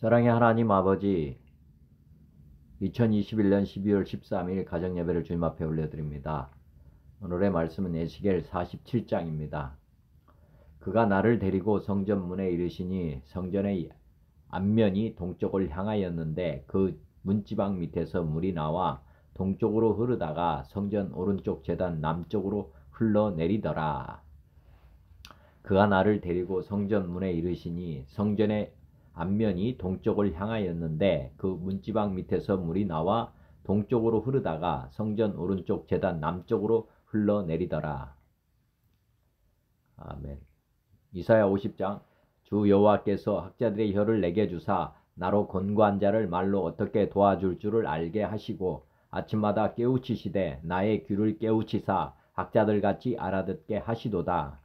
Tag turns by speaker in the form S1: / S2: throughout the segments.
S1: 사랑의 하나님 아버지, 2021년 12월 13일 가정예배를 주님 앞에 올려드립니다. 오늘의 말씀은 에스겔 47장입니다. 그가 나를 데리고 성전 문에 이르시니 성전의 앞면이 동쪽을 향하였는데 그 문지방 밑에서 물이 나와 동쪽으로 흐르다가 성전 오른쪽 제단 남쪽으로 흘러내리더라. 그가 나를 데리고 성전 문에 이르시니 성전의 앞면이 동쪽을 향하였는데 그 문지방 밑에서 물이 나와 동쪽으로 흐르다가 성전 오른쪽 제단 남쪽으로 흘러내리더라. 아멘. 이사야 50장. 주 여호와께서 학자들의 혀를 내게 주사 나로 권고한 자를 말로 어떻게 도와줄 줄을 알게 하시고 아침마다 깨우치시되 나의 귀를 깨우치사 학자들같이 알아듣게 하시도다.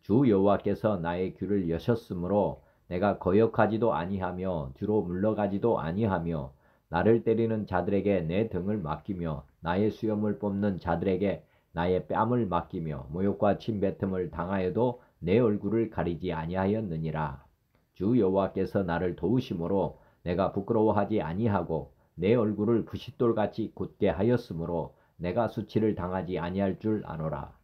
S1: 주 여호와께서 나의 귀를 여셨으므로 내가 거역하지도 아니하며 뒤로 물러가지도 아니하며 나를 때리는 자들에게 내 등을 맡기며 나의 수염을 뽑는 자들에게 나의 뺨을 맡기며 모욕과 침뱉음을 당하여도 내 얼굴을 가리지 아니하였느니라. 주 여호와께서 나를 도우심으로 내가 부끄러워하지 아니하고 내 얼굴을 부싯돌같이 굳게 하였으므로 내가 수치를 당하지 아니할 줄 아노라.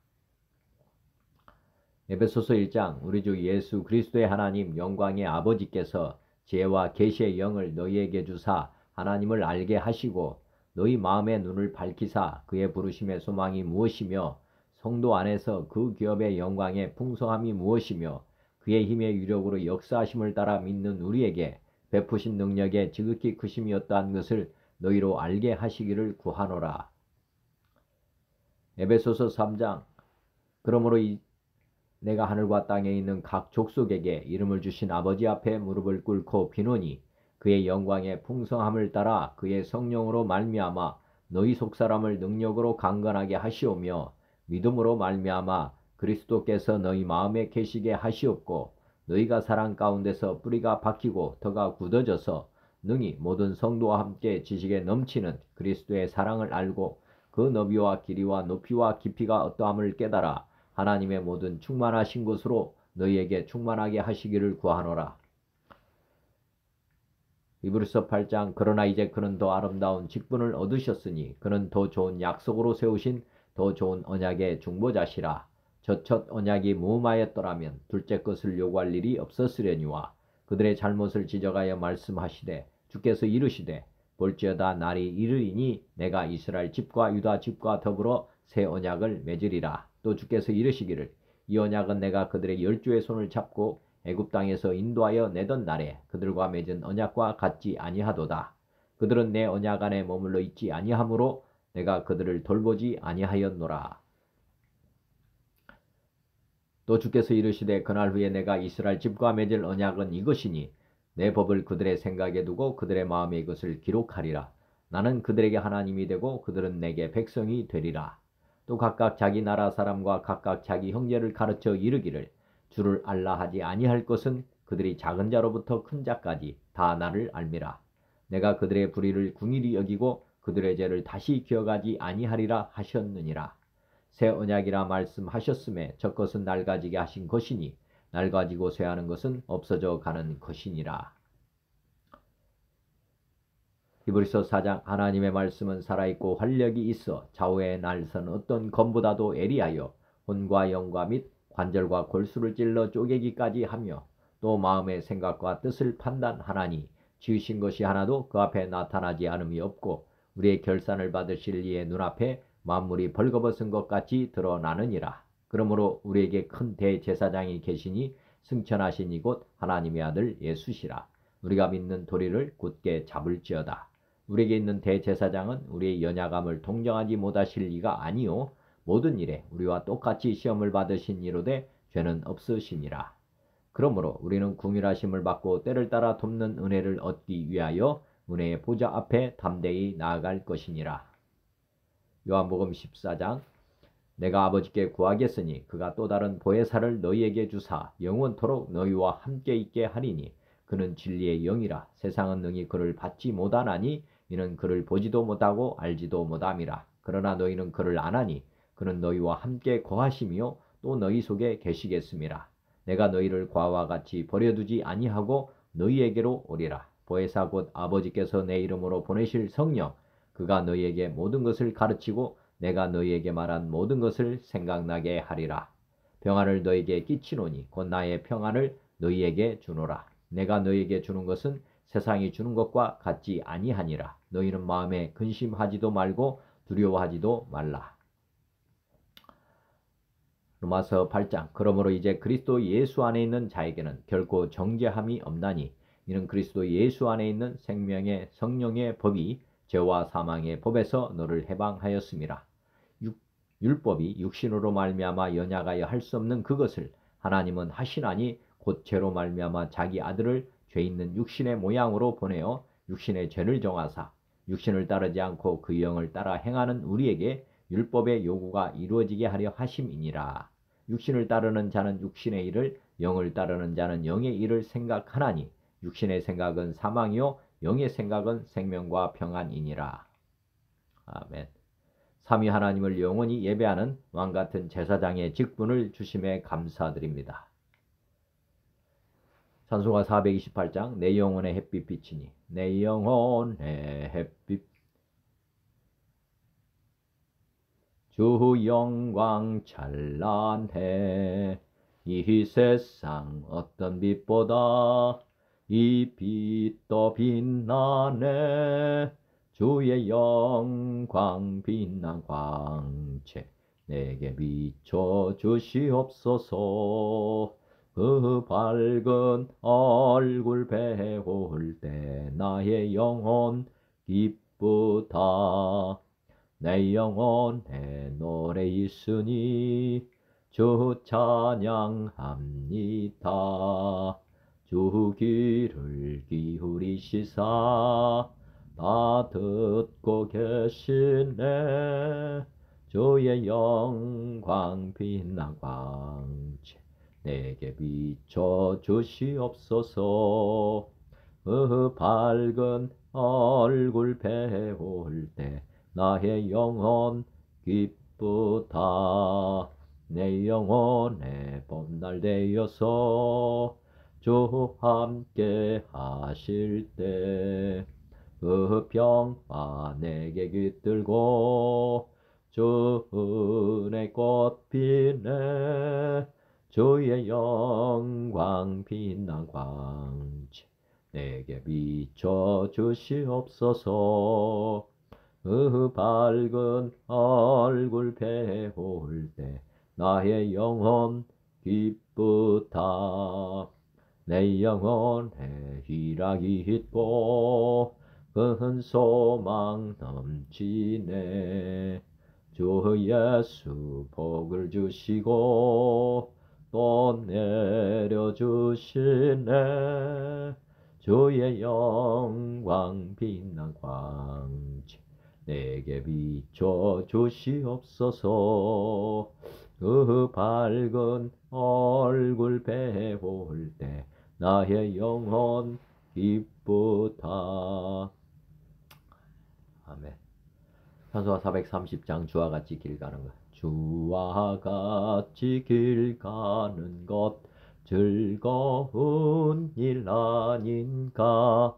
S1: 에베소서 1장. 우리 주 예수 그리스도의 하나님 영광의 아버지께서 지혜와 계시의 영을 너희에게 주사 하나님을 알게 하시고 너희 마음의 눈을 밝히사 그의 부르심의 소망이 무엇이며 성도 안에서 그 기업의 영광의 풍성함이 무엇이며 그의 힘의 유력으로 역사하심을 따라 믿는 우리에게 베푸신 능력의 지극히 크심이었다는 것을 너희로 알게 하시기를 구하노라. 에베소서 3장. 그러므로 내가 하늘과 땅에 있는 각 족속에게 이름을 주신 아버지 앞에 무릎을 꿇고 비노니 그의 영광의 풍성함을 따라 그의 성령으로 말미암아 너희 속사람을 능력으로 강건하게 하시오며 믿음으로 말미암아 그리스도께서 너희 마음에 계시게 하시옵고 너희가 사랑 가운데서 뿌리가 박히고 터가 굳어져서 능히 모든 성도와 함께 지식에 넘치는 그리스도의 사랑을 알고 그 너비와 길이와 높이와 깊이가 어떠함을 깨달아 하나님의 모든 충만하신 것으로 너희에게 충만하게 하시기를 구하노라. 히브리서 8장. 그러나 이제 그는 더 아름다운 직분을 얻으셨으니 그는 더 좋은 약속으로 세우신 더 좋은 언약의 중보자시라. 저 첫 언약이 무음하였더라면 둘째 것을 요구할 일이 없었으려니와 그들의 잘못을 지적하여 말씀하시되 주께서 이르시되 볼지어다 날이 이르리니 내가 이스라엘 집과 유다 집과 더불어 새 언약을 맺으리라. 또 주께서 이르시기를 이 언약은 내가 그들의 열조의 손을 잡고 애굽 땅에서 인도하여 내던 날에 그들과 맺은 언약과 같지 아니하도다. 그들은 내 언약 안에 머물러 있지 아니하므로 내가 그들을 돌보지 아니하였노라. 또 주께서 이르시되 그날 후에 내가 이스라엘 집과 맺을 언약은 이것이니 내 법을 그들의 생각에 두고 그들의 마음에 이것을 기록하리라. 나는 그들에게 하나님이 되고 그들은 내게 백성이 되리라. 또 각각 자기 나라 사람과 각각 자기 형제를 가르쳐 이르기를 주를 알라 하지 아니할 것은 그들이 작은 자로부터 큰 자까지 다 나를 알미라. 내가 그들의 불의를 궁일이 여기고 그들의 죄를 다시 기억하지 아니하리라 하셨느니라. 새 언약이라 말씀하셨음에 저 것은 낡아지게 하신 것이니 낡아지고 쇠하는 것은 없어져 가는 것이니라. 히브리서 4장. 하나님의 말씀은 살아있고 활력이 있어 좌우의 날선 어떤 검보다도 예리하여 혼과 영과 및 관절과 골수를 찔러 쪼개기까지 하며 또 마음의 생각과 뜻을 판단하나니 지으신 것이 하나도 그 앞에 나타나지 않음이 없고 우리의 결산을 받으실 이의 눈앞에 만물이 벌거벗은 것 같이 드러나느니라. 그러므로 우리에게 큰 대제사장이 계시니 승천하신 이곳 하나님의 아들 예수시라. 우리가 믿는 도리를 굳게 잡을지어다. 우리에게 있는 대제사장은 우리의 연약함을 동정하지 못하실 리가 아니요 모든 일에 우리와 똑같이 시험을 받으신 이로되 죄는 없으시니라. 그러므로 우리는 긍휼하심을 받고 때를 따라 돕는 은혜를 얻기 위하여 은혜의 보좌 앞에 담대히 나아갈 것이니라. 요한복음 14장. 내가 아버지께 구하겠으니 그가 또 다른 보혜사를 너희에게 주사 영원토록 너희와 함께 있게 하리니 그는 진리의 영이라. 세상은 능히 그를 받지 못하나니 이는 그를 보지도 못하고 알지도 못함이라. 그러나 너희는 그를 아나니 그는 너희와 함께 거하시며 또 너희 속에 계시겠음이라. 내가 너희를 과와 같이 버려두지 아니하고 너희에게로 오리라. 보혜사 곧 아버지께서 내 이름으로 보내실 성령, 그가 너희에게 모든 것을 가르치고 내가 너희에게 말한 모든 것을 생각나게 하리라. 평안을 너희에게 끼치노니 곧 나의 평안을 너희에게 주노라. 내가 너희에게 주는 것은 세상이 주는 것과 같지 아니하니라. 너희는 마음에 근심하지도 말고 두려워하지도 말라. 로마서 8장. 그러므로 이제 그리스도 예수 안에 있는 자에게는 결코 정죄함이 없나니 이는 그리스도 예수 안에 있는 생명의 성령의 법이 죄와 사망의 법에서 너를 해방하였음이라. 율법이 육신으로 말미암아 연약하여 할 수 없는 그것을 하나님은 하시나니 곧 죄로 말미암아 자기 아들을 죄 있는 육신의 모양으로 보내어 육신의 죄를 정하사 육신을 따르지 않고 그 영을 따라 행하는 우리에게 율법의 요구가 이루어지게 하려 하심이니라. 육신을 따르는 자는 육신의 일을, 영을 따르는 자는 영의 일을 생각하나니 육신의 생각은 사망이요 영의 생각은 생명과 평안이니라. 아멘. 삼위 하나님을 영원히 예배하는 왕같은 제사장의 직분을 주심에 감사드립니다. 찬송가 428장. 내 영혼의 햇빛 비치니 내 영혼의 햇빛 주 영광 찬란해. 이 세상 어떤 빛보다 이 빛도 빛나네. 주의 영광 빛난 광채 내게 비춰 주시옵소서. 그 밝은 얼굴 배울 때 나의 영혼 기쁘다. 내 영혼에 노래 있으니 주 찬양합니다. 주 귀를 기울이시사 다 듣고 계시네. 주의 영광 빛난 광채 내게 비춰 주시옵소서. 그 밝은 얼굴 배울 때 나의 영혼 기쁘다. 내 영혼에 봄날 되어서 주 함께 하실 때 그 평화 내게 깃들고 주 은혜 꽃 피네. 주의 영광 빛난 광채 내게 비춰 주시옵소서. 그 밝은 얼굴 배울 때 나의 영혼 기쁘다. 내 영혼에 희락이 있고 큰 소망 넘치네. 주 예수 복을 주시고 또 내려주시네. 주의 영광 빛난 광채 내게 비춰 주시옵소서. 그 밝은 얼굴 배울 때 나의 영혼 기쁘다. 아멘. 찬송가 430장. 주와 같이 길 가는 것. 주와 같이 길 가는 것 즐거운 일 아닌가.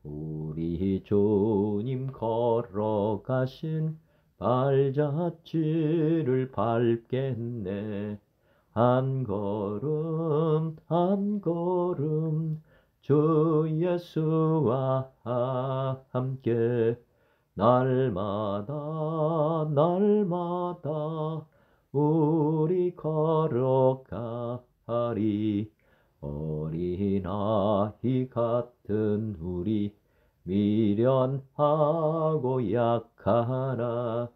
S1: 우리 주님 걸어가신 발자취를 밟겠네. 한 걸음 한 걸음 주 예수와 함께 날마다 날마다 우리 걸어가리. 어린아이 같은 우리 미련하고 약하나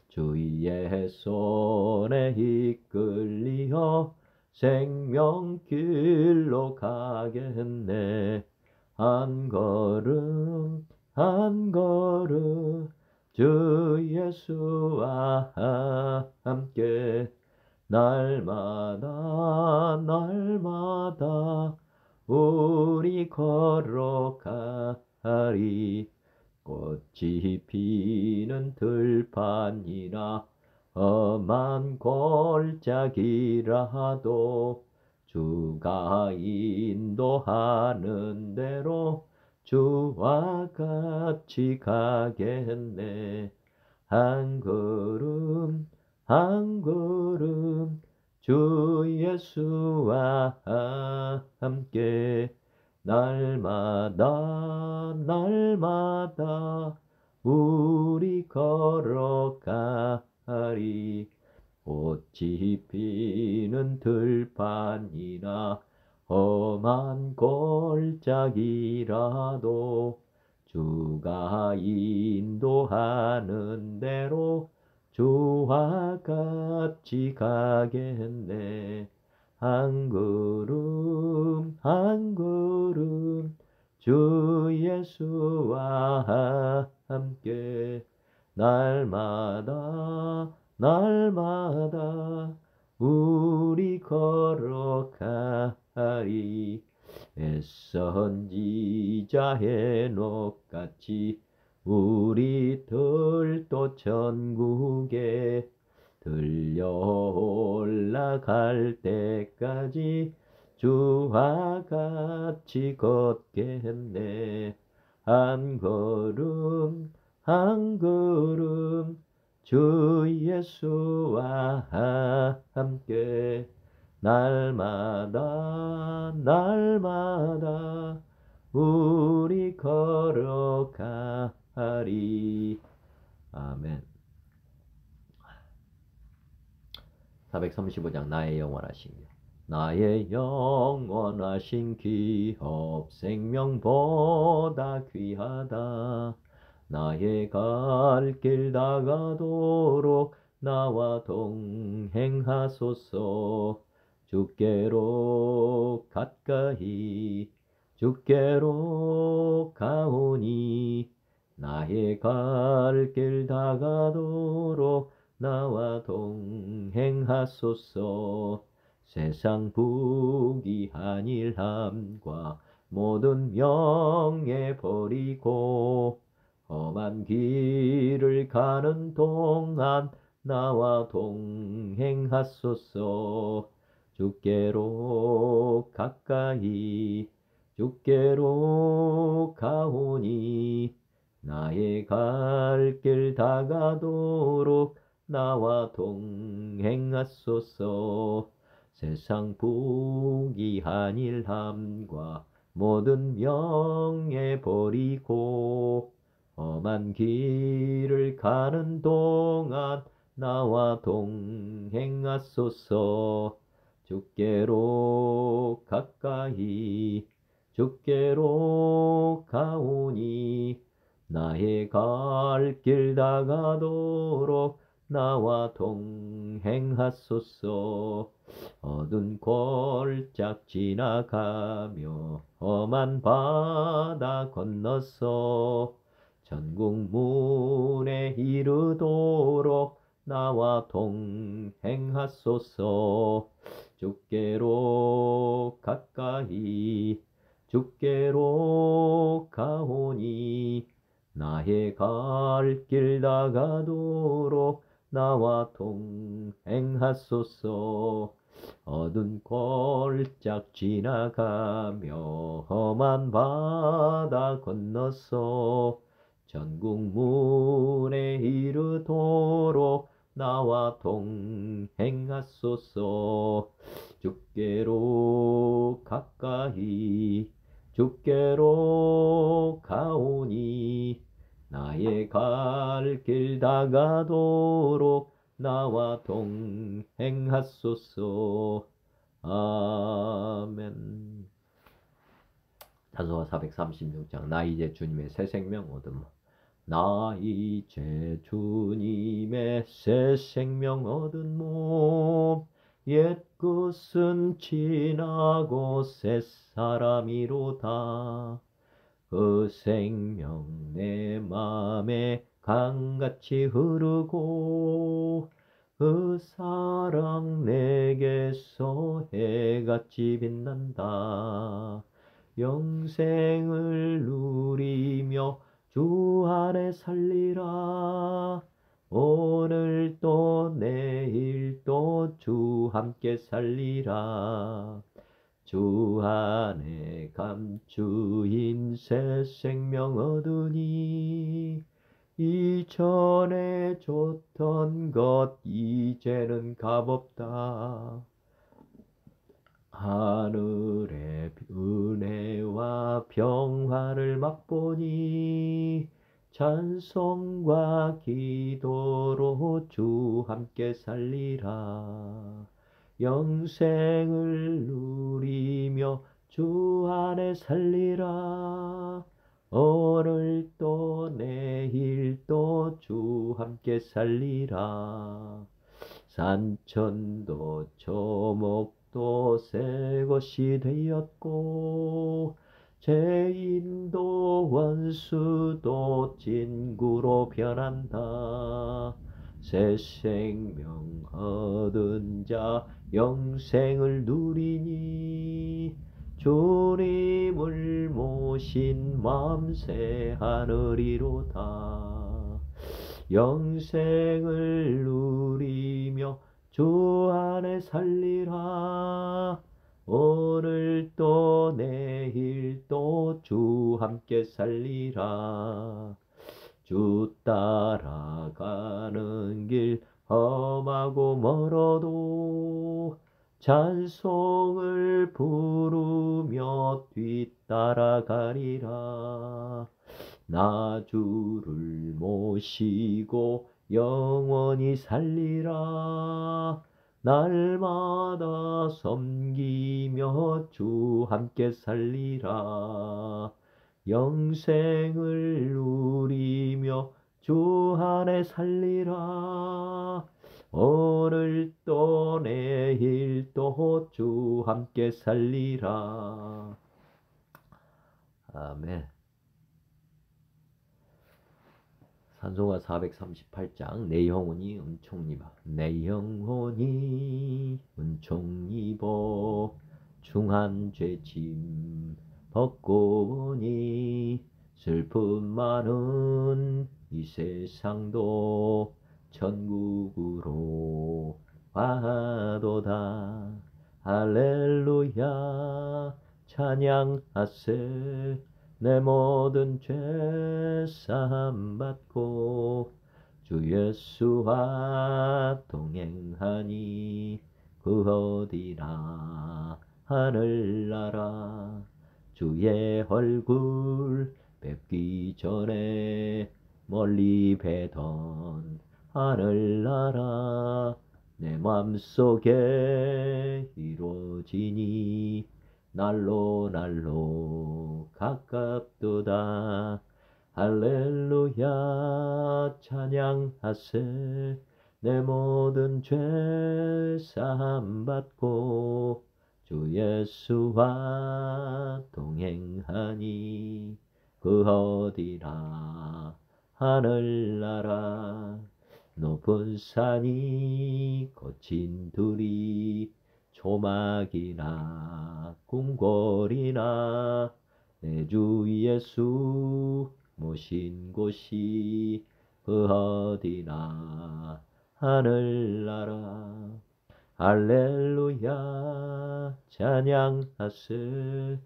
S1: 주의 손에 이끌리어 생명길로 가겠네. 한 걸음 한 걸음 주 예수와 함께 날마다 날마다 우리 걸어가리. 꽃이 피는 들판이나 험한 골짜기라도 주가 인도하는 대로 주와 같이 가겠네. 한 걸음 한 걸음 주 예수와 함께 날마다 날마다 우리 걸어가리. 꽃이 피는 들판이나 험한 골짜기라도 주가 인도하는 대로 주와 같이 가겠네. 한 걸음 한 걸음 주 예수와 함께 날마다 날마다 우리 걸어가리. 애선 지자 해녹같이 우리들도 천국에 들려 올라갈 때까지 주와 같이 걷겠네. 한 걸음 한 걸음 주 예수와 함께 날마다 날마다 우리 걸어가리. 아멘. 435장 나의 영원하신 길. 나의 영원하신 기업 생명보다 귀하다. 나의 갈 길 다가도록 나와 동행하소서. 주께로 가까이 주께로 가오니 나의 갈 길 다가도록 나와 동행하소서. 세상 부귀한 일함과 모든 명예 버리고 험한 길을 가는 동안 나와 동행하소서. 주께로 가까이 주께로 가오니 나의 갈 길 다가도록 나와 동행하소서. 세상 부귀한 일함과 모든 명예 버리고 험한 길을 가는 동안 나와 동행하소서. 주께로 가까이 주께로 가오니 나의 갈 길 다가도록 나와 동행하소서. 어두운 골짝 지나가며 험한 바다 건너서 천국 문에 이르도록 나와 동행하소서. 주께로 가까이 주께로 가오니 나의 갈 길 다가도록 나와 동행하소서. 어두운 골짝 지나가며 험한 바다 건너서 천국 문에 이르도록 나와 동행하소서. 주께로 가까이 주께로 가오니 나의 갈 길 다가도록 나와 동행하소서. 아멘. 다소가 436장. 나 이제 주님의 새 생명 얻음. 나 이제 주님의 새 생명 얻은 몸, 옛 것은 지나고 새 사람이로다. 그 생명 내 맘에 강같이 흐르고 그 사랑 내게서 해같이 빛난다. 영생을 누리며 주 안에 살리라. 오늘 또 내일 또 주 함께 살리라. 주 안에 감추인 새 생명 얻으니 이전에 줬던 것 이제는 값없다. 하늘의 은혜와 평화를 맛보니 찬송과 기도로 주 함께 살리라. 영생을 누리며 주 안에 살리라. 오늘도 내일도 주 함께 살리라. 산천도 초목도 새 것이 되었고 죄인도 원수도 친구로 변한다. 새 생명 얻은 자 영생을 누리니 주님을 모신 마음 새 하늘이로다. 영생을 누리며 주 안에 살리라. 오늘도 내일도 주 함께 살리라. 주 따라가는 길 험하고 멀어도 찬송을 부르며 뒤따라가리라. 나 주를 모시고 영원히 살리라. 날마다 섬기며 주 함께 살리라. 영생을 누리며 주 안에 살리라. 오늘도 내일도 주 함께 살리라. 아멘. 산송가 438장 내 영혼이 은총입어 내 영혼이 은총입어 중한 죄짐 벗고 보니 슬픔 많은 이 세상도 천국으로 가도다. 할렐루야 찬양하세. 내 모든 죄 사함 받고 주 예수와 동행하니 그 어디나 하늘나라. 주의 얼굴 뵙기 전에 멀리 뵈던 하늘나라 내 맘속에 이루어지니 날로 날로 가깝도다. 할렐루야 찬양하세. 내 모든 죄 사함 받고 주 예수와 동행하니 그 어디나 하늘나라. 높은 산이 거친 들이 초막이나 궁궐이나 내 주 예수 모신 곳이 그 어디나 하늘나라. 할렐루야 찬양하세.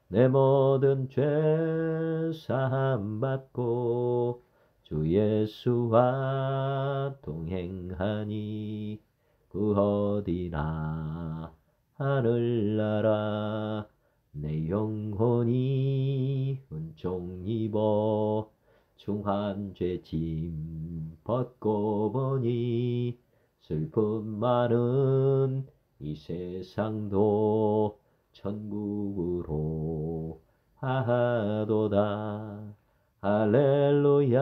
S1: 내 모든 죄 사함 받고 주 예수와 동행하니 그 어디나 하늘나라. 내 영혼이 은총 입어 중한 죄짐 벗고 보니 슬픔 많은 이 세상도 천국으로 하도다. 할렐루야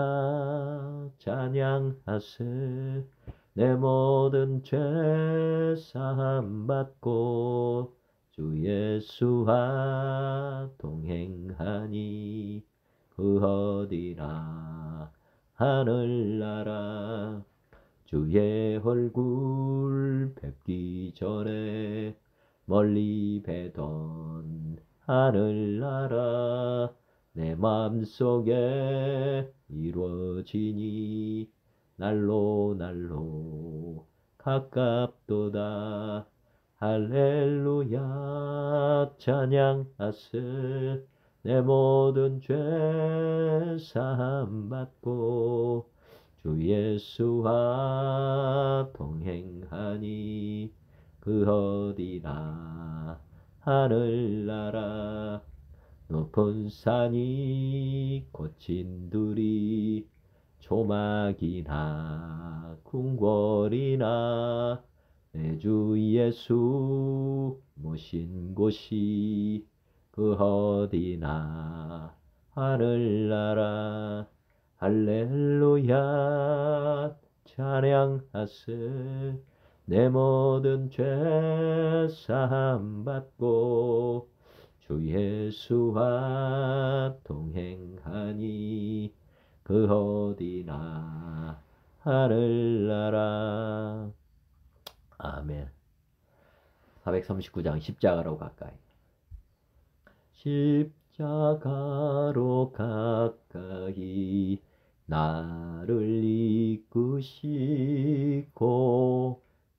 S1: 찬양하세. 내 모든 죄 사함 받고 주 예수와 동행하니 그 어디나 하늘나라. 주의 얼굴 뵙기 전에 멀리 뵈던 하늘나라 내 맘속에 이루어지니 날로 날로 가깝도다. 할렐루야 찬양하세. 내 모든 죄 사함 받고 주 예수와 동행하니 그 어디나 하늘나라 높은 산이 고친 들이 조막이나 궁궐이나 내 주 예수 모신 곳이 그 어디나 하늘나라 할렐루야 찬양하세. 내 모든 죄 사함 받고 주 예수와 동행하니 그 어디나 하늘나라. 아멘. 439장 십자가로 가까이. 십자가로 가까이 나를 이끄시고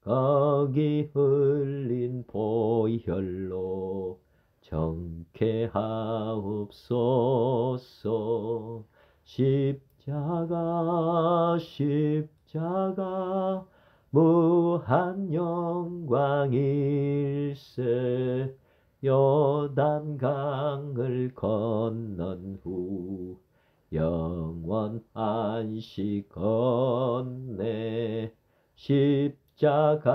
S1: 거기 흘린 보혈로 정케하옵소서. 십자가 무한 영광일세. 요단강을 건넌 후 영원 안식 얻네. 십자가에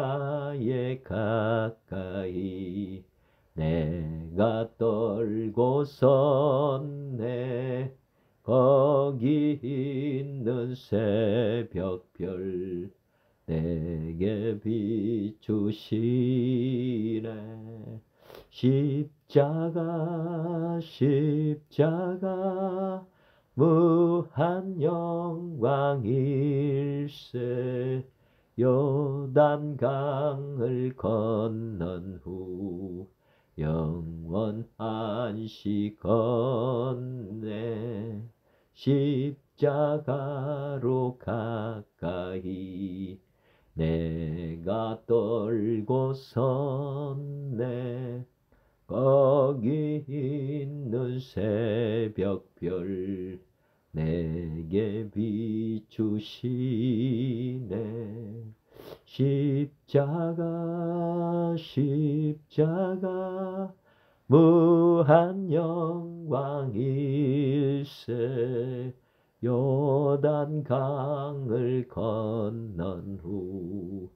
S1: 가까이 내가 떨고 섰네. 거기 있는 새벽별 내게 비추시네. 십자가 무한 영광일세. 요단강을 건넌 후 영원 안식 얻네. 십자가로 가까이 내가 떨고 섰네. 거기 있는 새벽별 내게 비추시네. 십자가 무한 영광일세. 요단강을 건넌 후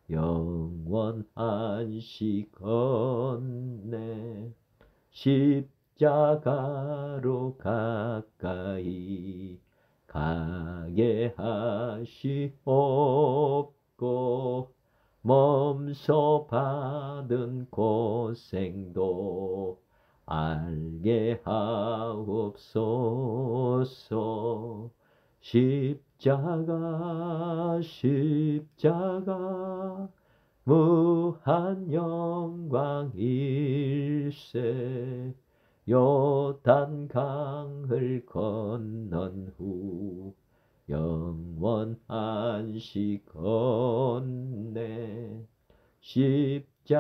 S1: 영원 안식 얻네. 십자가로 가까이 가게 하시옵고 몸소 받은 고생도 알게 하옵소서. 십자가 무한 영광일세. 요단강을 건넌 후 영원 안식 얻네. 십자가에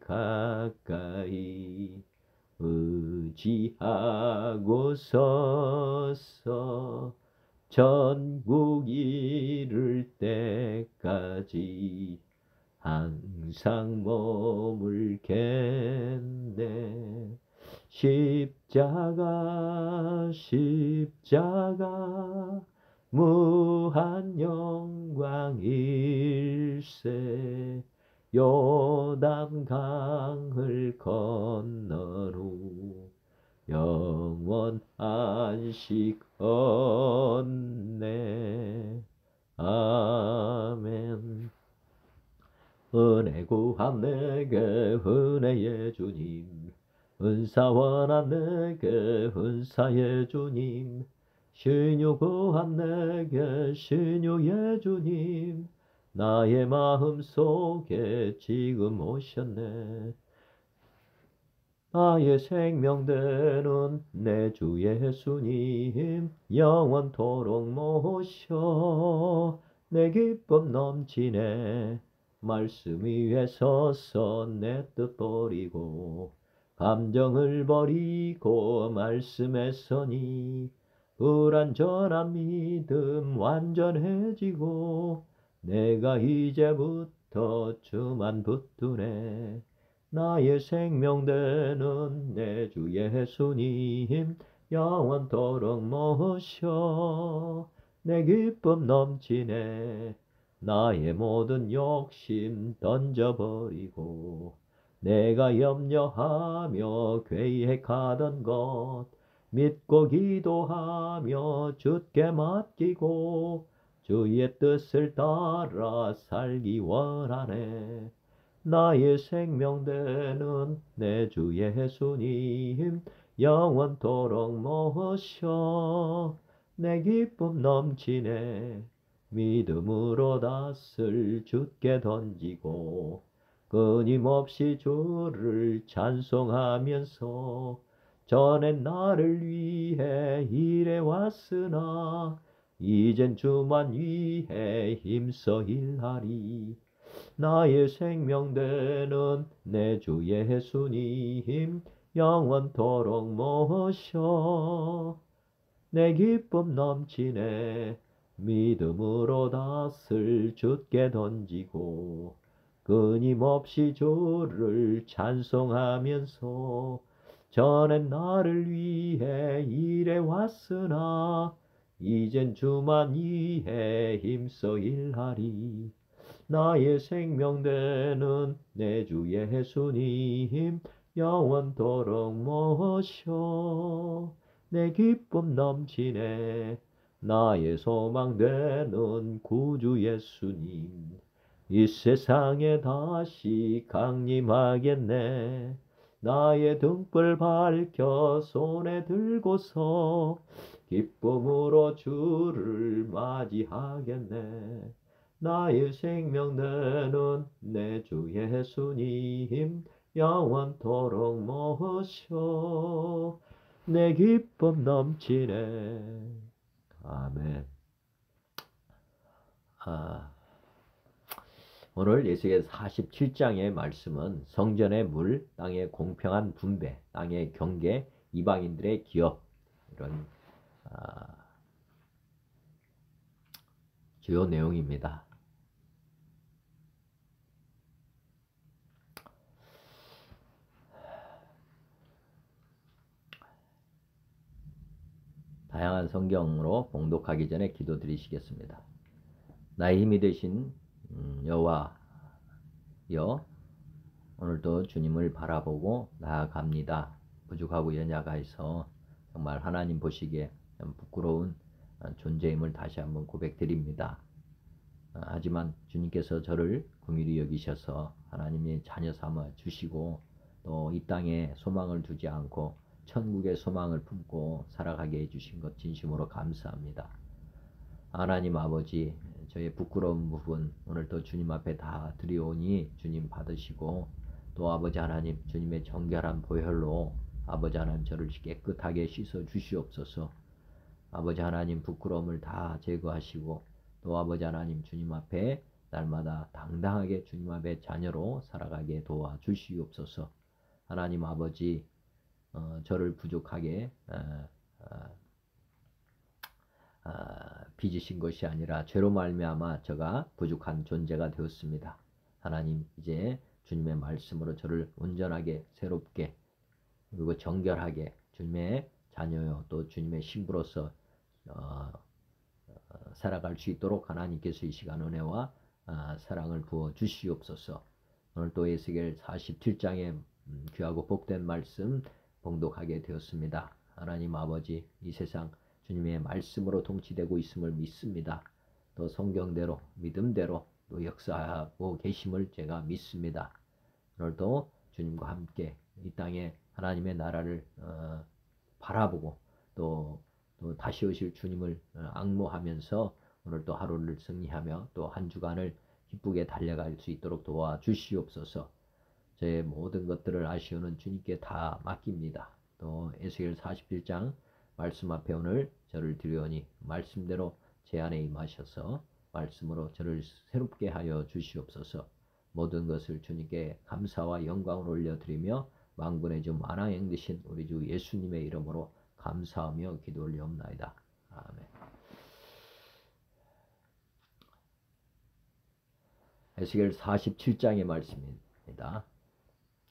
S1: 가까이 의지하고 서서 천국 이룰 때까지 항상 머물겠네. 십자가 무한 영광일세. 요단강을 건넌 후 영원 안식 얻네. 아멘. 은혜 구한 내게 은혜의 주님, 은사 원한 내게 은사의 주님, 신유 구한 내게 신유의 주님, 나의 마음 속에 지금 오셨네. 나의 생명 되는 내 주 예수님, 영원토록 모셔 내 기쁨 넘치네. 말씀 위에 서서 내 뜻 버리고 감정을 버리고 말씀에 서니 불완전한 믿음 완전해지고 내가 이제부터 주만 붙드네. 나의 생명되는 내 주 예수님 영원토록 모셔. 내 기쁨 넘치네. 나의 모든 욕심 던져버리고 내가 염려하며 계획하던 것 믿고 기도하며 주께 맡기고 주의 뜻을 따라 살기 원하네. 나의 생명되는 내 주 예수님 영원토록 모셔. 내 기쁨 넘치네. 믿음으로 닷을 주께 던지고 끊임없이 주를 찬송하면서 전엔 나를 위해 일해왔으나 이젠 주만 위해 힘써 일하리. 나의 생명되는 내 주 예수님 영원토록 모셔. 내 기쁨 넘치네. 믿음으로 닷을 주께 던지고 끊임없이 주를 찬송하면서 전엔 나를 위해 일해왔으나 이젠 주만 위해 힘써 일하리. 나의 생명되는 내 주 예수님 영원토록 모셔. 내 기쁨 넘치네. 나의 소망되는 구주 예수님 이 세상에 다시 강림하겠네. 나의 등불 밝혀 손에 들고서 기쁨으로 주를 맞이하겠네. 나의 생명되는 내 주 예수님 영원토록 모셔. 내 기쁨 넘치네. 아멘. 오늘 예수의 47장의 말씀은 성전의 물, 땅의 공평한 분배, 땅의 경계, 이방인들의 기업 이런 주요 내용입니다. 다양한 성경으로 봉독하기 전에 기도드리시겠습니다. 나의 힘이 되신 여호와여, 오늘도 주님을 바라보고 나아갑니다. 부족하고 연약해서 정말 하나님 보시기에 부끄러운 존재임을 다시 한번 고백드립니다. 하지만 주님께서 저를 긍휼히 여기셔서 하나님의 자녀 삼아 주시고 또 이 땅에 소망을 두지 않고 천국의 소망을 품고 살아가게 해주신 것 진심으로 감사합니다. 하나님 아버지, 저의 부끄러운 부분 오늘도 주님 앞에 다 드리오니 주님 받으시고 또 아버지 하나님 주님의 정결한 보혈로 아버지 하나님 저를 깨끗하게 씻어 주시옵소서. 아버지 하나님 부끄러움을 다 제거하시고 또 아버지 하나님 주님 앞에 날마다 당당하게 주님 앞에 자녀로 살아가게 도와주시옵소서. 하나님 아버지 저를 부족하게 빚으신 것이 아니라 죄로 말미암아 저가 부족한 존재가 되었습니다. 하나님 이제 주님의 말씀으로 저를 온전하게 새롭게 그리고 정결하게 주님의 자녀요 또 주님의 신부로서 살아갈 수 있도록 하나님께서 이 시간 은혜와 사랑을 부어 주시옵소서. 오늘 또 에스겔 47장의 귀하고 복된 말씀 봉독하게 되었습니다. 하나님 아버지 이 세상 주님의 말씀으로 통치되고 있음을 믿습니다. 또 성경대로 믿음대로 또 역사하고 계심을 제가 믿습니다. 오늘도 주님과 함께 이 땅에 하나님의 나라를 바라보고 또 다시 오실 주님을 앙모하면서 오늘 또 하루를 승리하며 또 한 주간을 기쁘게 달려갈 수 있도록 도와주시옵소서. 제 모든 것들을 아시오는 주님께 다 맡깁니다. 또 에스겔 47장 말씀 앞에 오늘 저를 드리오니 말씀대로 제 안에 임하셔서 말씀으로 저를 새롭게 하여 주시옵소서. 모든 것을 주님께 감사와 영광을 올려드리며 만군의 주 만왕의 되신 우리 주 예수님의 이름으로 감사하며 기도 올리옵나이다. 아멘. 에스겔 47장의 말씀입니다.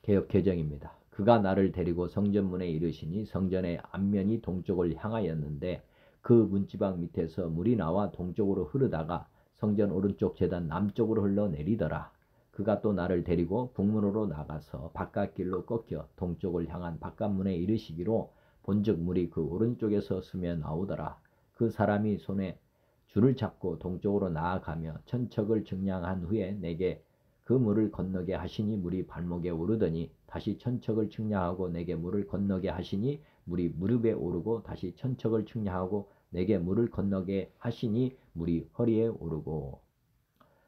S1: 개역 개정입니다. 그가 나를 데리고 성전문에 이르시니 성전의 앞면이 동쪽을 향하였는데 그 문지방 밑에서 물이 나와 동쪽으로 흐르다가 성전 오른쪽 제단 남쪽으로 흘러내리더라. 그가 또 나를 데리고 북문으로 나가서 바깥길로 꺾여 동쪽을 향한 바깥문에 이르시기로 본즉 물이 그 오른쪽에서 스며 나오더라. 그 사람이 손에 줄을 잡고 동쪽으로 나아가며 천척을 측량한 후에 내게 그 물을 건너게 하시니 물이 발목에 오르더니 다시 천척을 측량하고 내게 물을 건너게 하시니 물이 무릎에 오르고 다시 천척을 측량하고 내게 물을 건너게 하시니 물이 허리에 오르고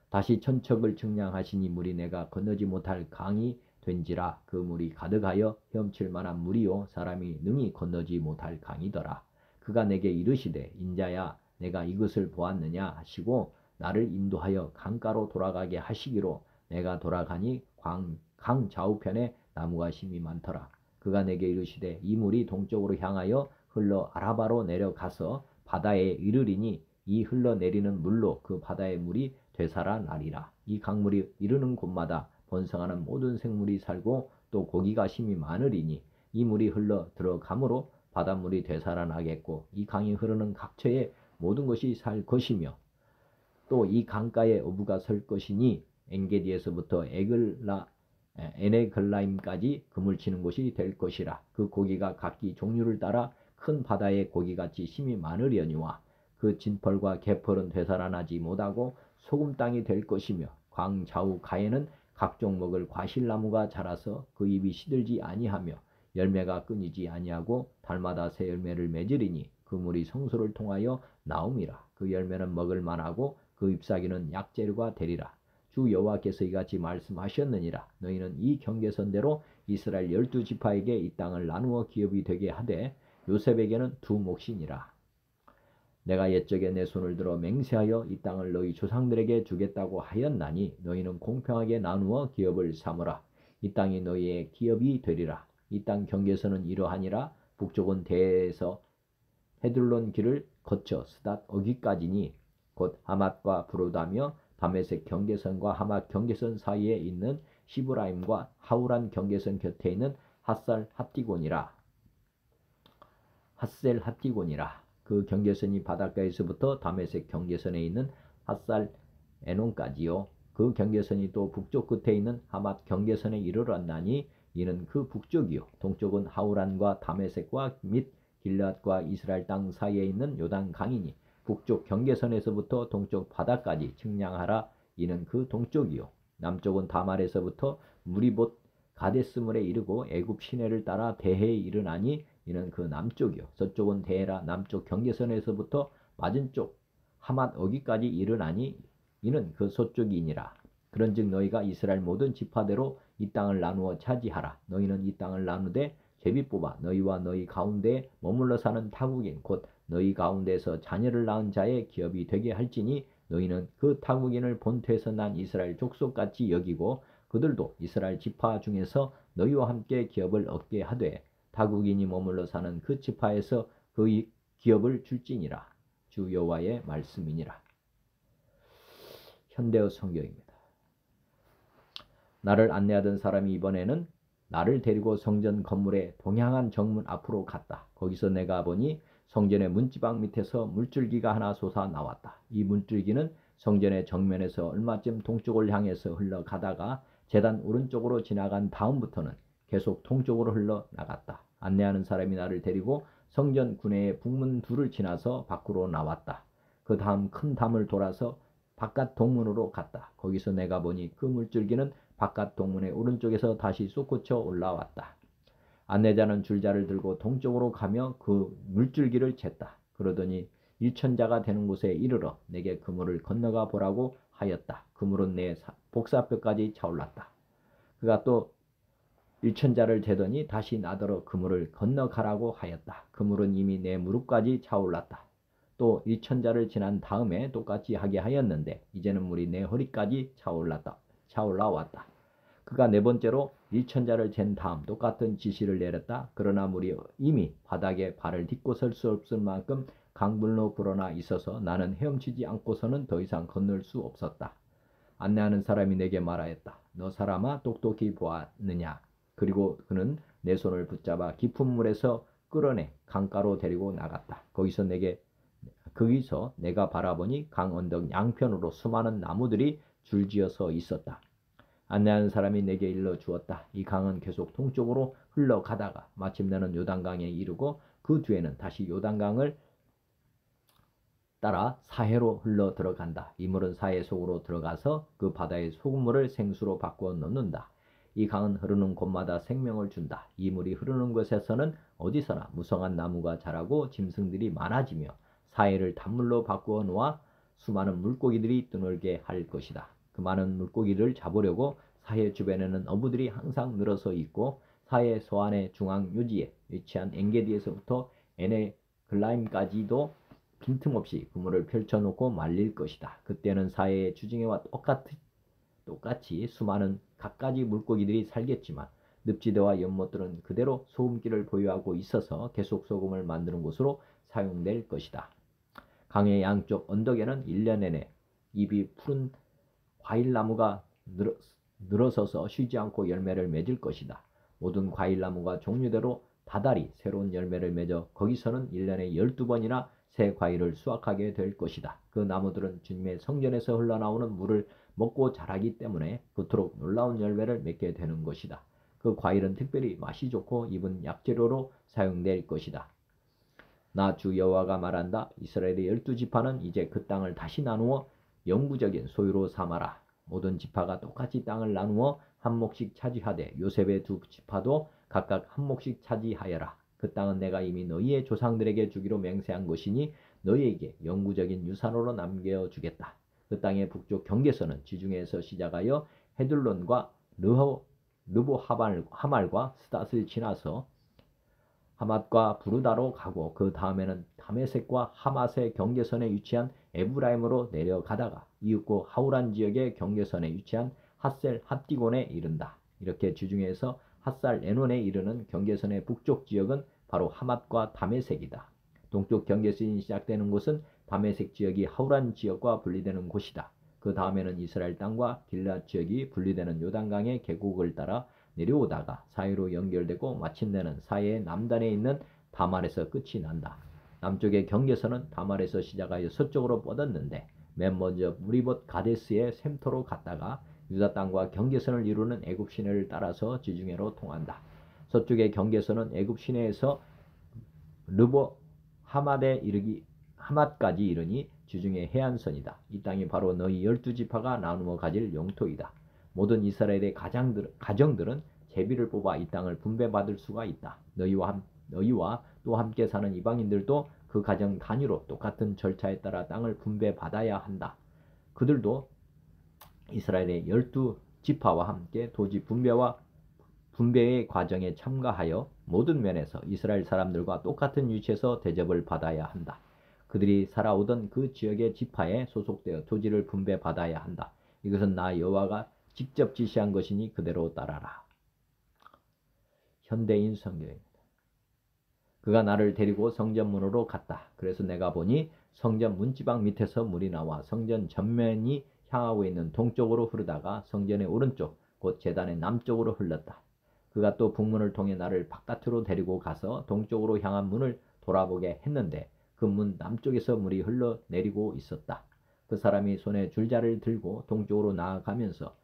S1: 다시 천척을 측량하시니 물이 내가 건너지 못할 강이 된지라. 그 물이 가득하여 헤엄칠 만한 물이요 사람이 능히 건너지 못할 강이더라. 그가 내게 이르시되 인자야 내가 이것을 보았느냐 하시고 나를 인도하여 강가로 돌아가게 하시기로 내가 돌아가니 강 좌우편에 나무가 심이 많더라. 그가 내게 이르시되 이 물이 동쪽으로 향하여 흘러 아라바로 내려가서 바다에 이르리니 이 흘러내리는 물로 그 바다의 물이 되살아나리라. 이 강물이 이르는 곳마다 번성하는 모든 생물이 살고 또 고기가 심이 많으리니 이 물이 흘러 들어가므로 바닷물이 되살아나겠고 이 강이 흐르는 각처에 모든 것이 살 것이며 또 이 강가에 어부가 설 것이니 엔게디에서부터 에네글라임까지 그물 치는 곳이 될 것이라. 그 고기가 각기 종류를 따라 큰 바다의 고기같이 심이 많으려니와 그 진펄과 개펄은 되살아나지 못하고 소금 땅이 될 것이며 광 좌우 가에는 각종 먹을 과실나무가 자라서 그 잎이 시들지 아니하며 열매가 끊이지 아니하고 달마다 새 열매를 맺으리니 그 물이 성소를 통하여 나옴이라. 그 열매는 먹을 만하고 그 잎사귀는 약재료가 되리라. 주 여호와께서 이같이 말씀하셨느니라. 너희는 이 경계선대로 이스라엘 12지파에게 이 땅을 나누어 기업이 되게 하되 요셉에게는 2몫이니라. 내가 옛적에 내 손을 들어 맹세하여 이 땅을 너희 조상들에게 주겠다고 하였나니 너희는 공평하게 나누어 기업을 삼으라. 이 땅이 너희의 기업이 되리라. 이 땅 경계선은 이러하니라. 북쪽은 대에서 헤들론 길을 거쳐 스닷 어기까지니 곧 하맛과 브로다며 다메섹 경계선과 하맛 경계선 사이에 있는 시브라임과 하우란 경계선 곁에 있는 핫셀 핫디곤이라. 그 경계선이 바닷가에서부터 다메섹 경계선에 있는 핫살 에논까지요. 그 경계선이 또 북쪽 끝에 있는 하맛 경계선에 이르렀나니 이는 그 북쪽이요. 동쪽은 하우란과 다메섹과 및 길앗과 이스라엘 땅 사이에 있는 요단 강이니 북쪽 경계선에서부터 동쪽 바다까지 측량하라. 이는 그 동쪽이요. 남쪽은 다말에서부터 무리봇 가데스물에 이르고 애굽 시내를 따라 대해에 이르나니 이는 그 남쪽이요. 서쪽은 대해라 남쪽 경계선에서부터 맞은쪽 하맛 어기까지 이르나니 이는 그 서쪽이니라. 그런즉 너희가 이스라엘 모든 지파대로 이 땅을 나누어 차지하라. 너희는 이 땅을 나누되 제비 뽑아 너희와 너희 가운데에 머물러 사는 타국인 곧 너희 가운데서 자녀를 낳은 자의 기업이 되게 할지니 너희는 그 타국인을 본토에서 난 이스라엘 족속같이 여기고 그들도 이스라엘 지파 중에서 너희와 함께 기업을 얻게 하되 타국인이 머물러 사는 그 지파에서 그 기업을 줄지니라. 주 여호와의 말씀이니라. 현대어 성경입니다. 나를 안내하던 사람이 이번에는 나를 데리고 성전 건물의 동향한 정문 앞으로 갔다. 거기서 내가 보니 성전의 문지방 밑에서 물줄기가 하나 솟아 나왔다. 이 물줄기는 성전의 정면에서 얼마쯤 동쪽을 향해서 흘러가다가 제단 오른쪽으로 지나간 다음부터는 계속 동쪽으로 흘러나갔다. 안내하는 사람이 나를 데리고 성전 군내의 북문 둘을 지나서 밖으로 나왔다. 그 다음 큰 담을 돌아서 바깥 동문으로 갔다. 거기서 내가 보니 그 물줄기는 바깥 동문의 오른쪽에서 다시 솟구쳐 올라왔다. 안내자는 줄자를 들고 동쪽으로 가며 그 물줄기를 쟀다. 그러더니 1천자가 되는 곳에 이르러 내게 그물을 건너가 보라고 하였다. 그물은 내 복사뼈까지 차올랐다. 그가 또 1천자를 재더니 다시 나더러 그물을 건너가라고 하였다. 그물은 이미 내 무릎까지 차올랐다. 또 1천자를 지난 다음에 똑같이 하게 하였는데 이제는 물이 내 허리까지 차올라 왔다. 그가 네 번째로 일천자를 잰 다음 똑같은 지시를 내렸다. 그러나 물이 이미 바닥에 발을 딛고 설 수 없을 만큼 강물로 불어나 있어서 나는 헤엄치지 않고서는 더 이상 건널 수 없었다. 안내하는 사람이 내게 말하였다. 너 사람아, 똑똑히 보았느냐? 그리고 그는 내 손을 붙잡아 깊은 물에서 끌어내 강가로 데리고 나갔다. 거기서 내가 바라보니 강 언덕 양편으로 수많은 나무들이 줄지어서 있었다. 안내하는 사람이 내게 일러 주었다. 이 강은 계속 동쪽으로 흘러가다가 마침내는 요단강에 이르고 그 뒤에는 다시 요단강을 따라 사해로 흘러 들어간다. 이 물은 사해 속으로 들어가서 그 바다의 소금물을 생수로 바꾸어 넣는다. 이 강은 흐르는 곳마다 생명을 준다. 이 물이 흐르는 곳에서는 어디서나 무성한 나무가 자라고 짐승들이 많아지며 사해를 단물로 바꾸어 놓아 수많은 물고기들이 뜨놀게 할 것이다. 그 많은 물고기를 잡으려고 사해 주변에는 어부들이 항상 늘어서 있고 사해 서안의 중앙 요지에 위치한 엔게디에서부터 에네글라임까지도 빈틈없이 그물을 펼쳐놓고 말릴 것이다. 그때는 사해의 주중에와 똑같이 수많은 갖가지 물고기들이 살겠지만 늪지대와 연못들은 그대로 소금기를 보유하고 있어서 계속 소금을 만드는 곳으로 사용될 것이다. 강의 양쪽 언덕에는 1년 내내 잎이 푸른 과일나무가 늘어서서 쉬지 않고 열매를 맺을 것이다. 모든 과일나무가 종류대로 다달이 새로운 열매를 맺어 거기서는 1년에 12번이나 새 과일을 수확하게 될 것이다. 그 나무들은 주님의 성전에서 흘러나오는 물을 먹고 자라기 때문에 그토록 놀라운 열매를 맺게 되는 것이다. 그 과일은 특별히 맛이 좋고 잎은 약재료로 사용될 것이다. 나 주 여호와가 말한다. 이스라엘의 12지파는 이제 그 땅을 다시 나누어 영구적인 소유로 삼아라. 모든 지파가 똑같이 땅을 나누어 한 몫씩 차지하되 요셉의 두 지파도 각각 한 몫씩 차지하여라. 그 땅은 내가 이미 너희의 조상들에게 주기로 맹세한 것이니 너희에게 영구적인 유산으로 남겨주겠다. 그 땅의 북쪽 경계선은 지중해에서 시작하여 헤들론과 르보 하말과 스닷을 지나서 하맛과 부르다로 가고 그 다음에는 다메섹과 하맛의 경계선에 위치한 에브라임으로 내려가다가 이윽고 하우란 지역의 경계선에 위치한 핫셀 핫디곤에 이른다. 이렇게 지중해에서 핫살 에논에 이르는 경계선의 북쪽 지역은 바로 하맛과 다메섹이다. 동쪽 경계선이 시작되는 곳은 다메섹 지역이 하우란 지역과 분리되는 곳이다. 그 다음에는 이스라엘 땅과 길앗 지역이 분리되는 요단강의 계곡을 따라 내려오다가 사해로 연결되고 마침내는 사해의 남단에 있는 다말에서 끝이 난다. 남쪽의 경계선은 다말에서 시작하여 서쪽으로 뻗었는데 맨 먼저 무리봇 가데스의 샘토로 갔다가 유다 땅과 경계선을 이루는 애굽 시내를 따라서 지중해로 통한다. 서쪽의 경계선은 애굽 시내에서 르보 하맛까지 이르니 지중해 해안선이다. 이 땅이 바로 너희 12지파가 나누어 가질 영토이다. 모든 이스라엘의 가정들은 제비를 뽑아 이 땅을 분배받을 수가 있다. 너희와 또 함께 사는 이방인들도 그 가정 단위로 똑같은 절차에 따라 땅을 분배받아야 한다. 그들도 이스라엘의 12지파와 함께 토지 분배의 과정에 참가하여 모든 면에서 이스라엘 사람들과 똑같은 위치에서 대접을 받아야 한다. 그들이 살아오던 그 지역의 지파에 소속되어 토지를 분배받아야 한다. 이것은 나 여호와가 직접 지시한 것이니 그대로 따라라. 현대인 성경입니다. 그가 나를 데리고 성전문으로 갔다. 그래서 내가 보니 성전 문지방 밑에서 물이 나와 성전 전면이 향하고 있는 동쪽으로 흐르다가 성전의 오른쪽 곧 제단의 남쪽으로 흘렀다. 그가 또 북문을 통해 나를 바깥으로 데리고 가서 동쪽으로 향한 문을 돌아보게 했는데 그 문 남쪽에서 물이 흘러내리고 있었다. 그 사람이 손에 줄자를 들고 동쪽으로 나아가면서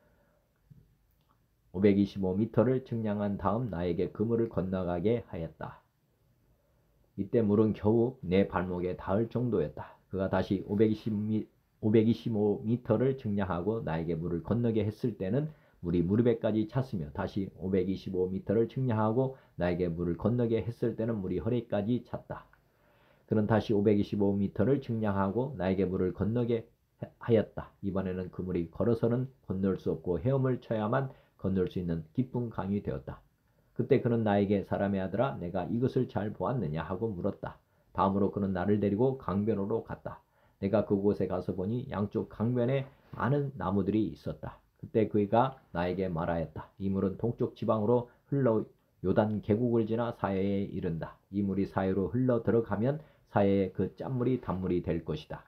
S1: 525m를 측량한 다음 나에게 그 물을 건너가게 하였다. 이때 물은 겨우 내 발목에 닿을 정도였다. 그가 다시 525m를 측량하고 나에게 물을 건너게 했을 때는 물이 무릎에까지 찼으며 다시 525m를 측량하고 나에게 물을 건너게 했을 때는 물이 허리까지 찼다. 그는 다시 525m를 측량하고 나에게 물을 건너게 하였다. 이번에는 그 물이 걸어서는 건널 수 없고 헤엄을 쳐야만 건널 수 있는 깊은 강이 되었다. 그때 그는 나에게 사람의 아들아 내가 이것을 잘 보았느냐 하고 물었다. 다음으로 그는 나를 데리고 강변으로 갔다. 내가 그곳에 가서 보니 양쪽 강변에 많은 나무들이 있었다. 그때 그가 나에게 말하였다. 이 물은 동쪽 지방으로 흘러 요단 계곡을 지나 사해에 이른다. 이 물이 사해로 흘러 들어가면 사해에 그 짠물이 단물이 될 것이다.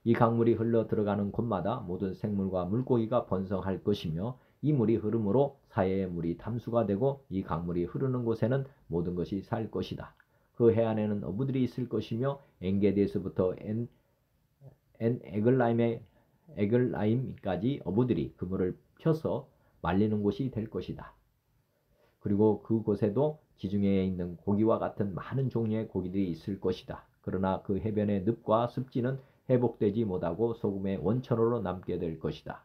S1: 이 강물이 흘러 들어가는 곳마다 모든 생물과 물고기가 번성할 것이며 이 물이 흐름으로 사해의 물이 담수가 되고 이 강물이 흐르는 곳에는 모든 것이 살 것이다. 그 해안에는 어부들이 있을 것이며 엔게디에서부터 에글라임까지 어부들이 그물을 펴서 말리는 곳이 될 것이다. 그리고 그곳에도 지중해에 있는 고기와 같은 많은 종류의 고기들이 있을 것이다. 그러나 그 해변의 늪과 습지는 회복되지 못하고 소금의 원천으로 남게 될 것이다.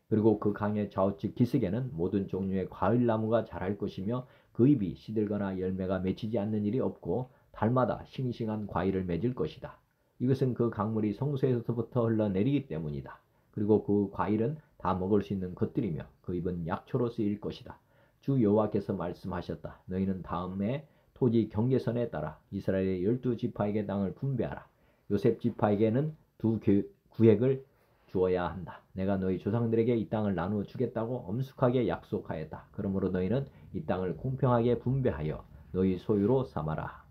S1: 그리고 그 강의 좌우측 기슭에는 모든 종류의 과일나무가 자랄 것이며 그 잎이 시들거나 열매가 맺히지 않는 일이 없고 달마다 싱싱한 과일을 맺을 것이다. 이것은 그 강물이 성소에서부터 흘러내리기 때문이다. 그리고 그 과일은 다 먹을 수 있는 것들이며 그 잎은 약초로 쓰일 것이다. 주 여호와께서 말씀하셨다. 너희는 다음에 토지 경계선에 따라 이스라엘의 12지파에게 땅을 분배하라. 요셉 지파에게는 두 구획을 주어야 한다. 내가 너희 조상들에게 이 땅을 나누어 주겠다고 엄숙하게 약속하였다. 그러므로 너희는 이 땅을 공평하게 분배하여 너희 소유로 삼아라.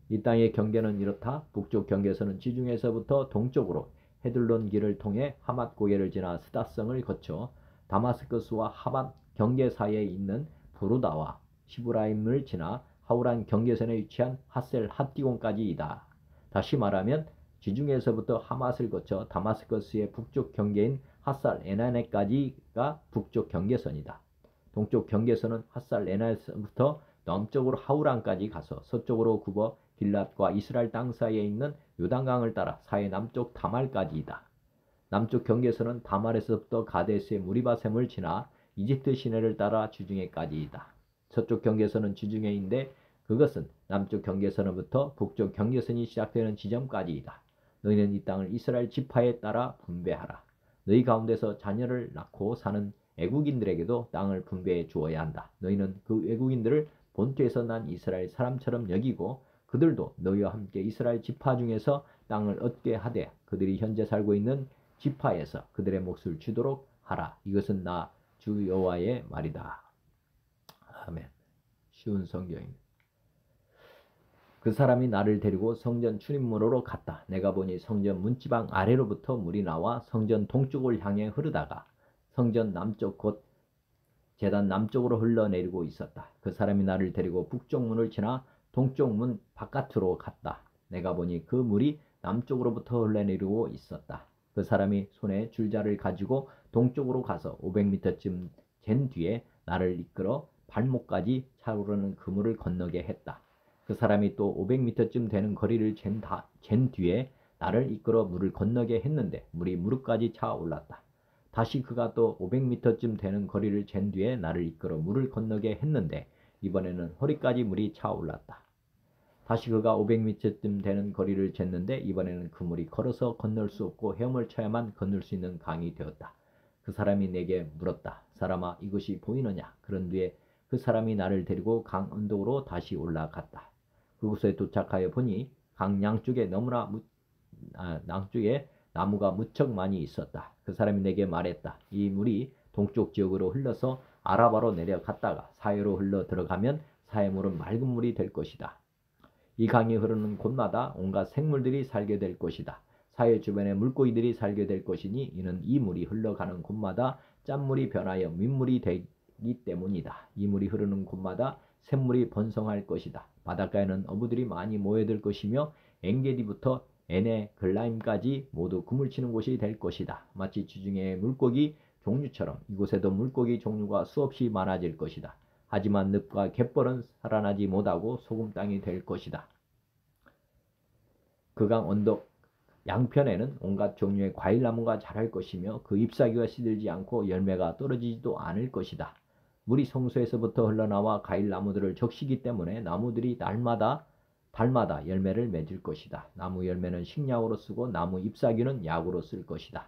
S1: 이 땅의 경계는 이렇다. 북쪽 경계선은 지중해에서부터 동쪽으로 헤들론 길을 통해 하맛 고개를 지나 스다성을 거쳐 다마스커스와 하맛 경계 사이에 있는 부르다와 시브라임을 지나 하우란 경계선에 위치한 하셀 핫기곤까지이다. 다시 말하면 지중해에서부터 하맛을 거쳐 다마스커스의 북쪽 경계인 하살 에나네까지가 북쪽 경계선이다. 동쪽 경계선은 하살 에나네부터 남쪽으로 하우란까지 가서 서쪽으로 굽어 길랏과 이스라엘 땅 사이에 있는 요단강을 따라 사해 남쪽 다말까지이다. 남쪽 경계선은 다말에서부터 가데스의 무리바셈을 지나 이집트 시내를 따라 지중해까지이다. 서쪽 경계선은 지중해인데 그것은 남쪽 경계선으로부터 북쪽 경계선이 시작되는 지점까지이다. 너희는 이 땅을 이스라엘 지파에 따라 분배하라. 너희 가운데서 자녀를 낳고 사는 애국인들에게도 땅을 분배해 주어야 한다. 너희는 그 외국인들을 본토에서 난 이스라엘 사람처럼 여기고 그들도 너희와 함께 이스라엘 지파 중에서 땅을 얻게 하되 그들이 현재 살고 있는 지파에서 그들의 몫을 주도록 하라. 이것은 나 주 여호와의 말이다. 아멘. 쉬운 성경입니다. 그 사람이 나를 데리고 성전 출입문으로 갔다. 내가 보니 성전 문지방 아래로부터 물이 나와 성전 동쪽을 향해 흐르다가 성전 남쪽 곧 제단 남쪽으로 흘러내리고 있었다. 그 사람이 나를 데리고 북쪽 문을 지나 동쪽 문 바깥으로 갔다. 내가 보니 그 물이 남쪽으로부터 흘러내리고 있었다. 그 사람이 손에 줄자를 가지고 동쪽으로 가서 500m쯤 잰 뒤에 나를 이끌어 발목까지 차오르는 그 물을 건너게 했다. 그 사람이 또 500m쯤 되는 거리를 잰 뒤에 나를 이끌어 물을 건너게 했는데 물이 무릎까지 차올랐다. 다시 그가 또 500m쯤 되는 거리를 잰 뒤에 나를 이끌어 물을 건너게 했는데 이번에는 허리까지 물이 차올랐다. 다시 그가 500m쯤 되는 거리를 쟀는데 이번에는 그 물이 걸어서 건널 수 없고 헤엄을 쳐야만 건널 수 있는 강이 되었다. 그 사람이 내게 물었다. 사람아, 이것이 보이느냐? 그런 뒤에 그 사람이 나를 데리고 강 언덕으로 다시 올라갔다. 그곳에 도착하여 보니 강 양쪽에 양쪽에 나무가 무척 많이 있었다. 그 사람이 내게 말했다. 이 물이 동쪽 지역으로 흘러서 아라바로 내려갔다가 사해로 흘러 들어가면 사해물은 맑은 물이 될 것이다. 이 강이 흐르는 곳마다 온갖 생물들이 살게 될 것이다. 사해 주변에 물고기들이 살게 될 것이니 이는 이 물이 흘러가는 곳마다 짠물이 변하여 민물이 되기 때문이다. 이 물이 흐르는 곳마다 샘물이 번성할 것이다. 바닷가에는 어부들이 많이 모여들 것이며 엔게디부터 에네글라임까지 모두 그물 치는 곳이 될 것이다. 마치 지중해의 물고기 종류처럼 이곳에도 물고기 종류가 수없이 많아질 것이다. 하지만 늪과 갯벌은 살아나지 못하고 소금 땅이 될 것이다. 그 강 언덕 양편에는 온갖 종류의 과일나무가 자랄 것이며 그 잎사귀가 시들지 않고 열매가 떨어지지도 않을 것이다. 물이 성소에서부터 흘러나와 과일나무들을 적시기 때문에 나무들이 달마다 열매를 맺을 것이다. 나무 열매는 식량으로 쓰고 나무 잎사귀는 약으로 쓸 것이다.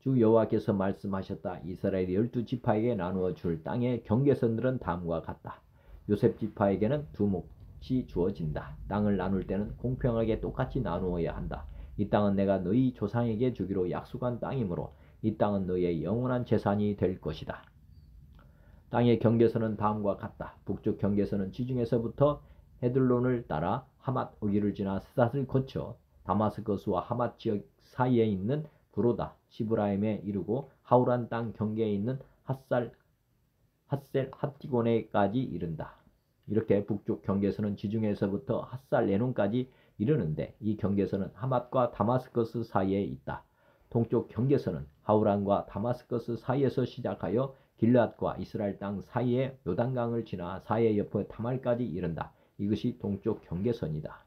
S1: 주 여호와께서 말씀하셨다. 이스라엘 12지파에게 나누어 줄 땅의 경계선들은 다음과 같다. 요셉 지파에게는 두 몫이 주어진다. 땅을 나눌 때는 공평하게 똑같이 나누어야 한다. 이 땅은 내가 너희 조상에게 주기로 약속한 땅이므로 이 땅은 너희의 영원한 재산이 될 것이다. 땅의 경계선은 다음과 같다. 북쪽 경계선은 지중에서부터 헤들론을 따라 하맛 어귀를 지나 스닷을 거쳐 다마스커스와 하맛 지역 사이에 있는 브로다 시브라임에 이르고 하우란 땅 경계에 있는 핫셀 핫티고네까지 이른다. 이렇게 북쪽 경계선은 지중해에서부터 핫살 레논까지 이르는데 이 경계선은 하맛과 다마스커스 사이에 있다. 동쪽 경계선은 하우란과 다마스커스 사이에서 시작하여 길앗과 이스라엘 땅 사이에 요단강을 지나 사해 옆의 다말까지 이른다. 이것이 동쪽 경계선이다.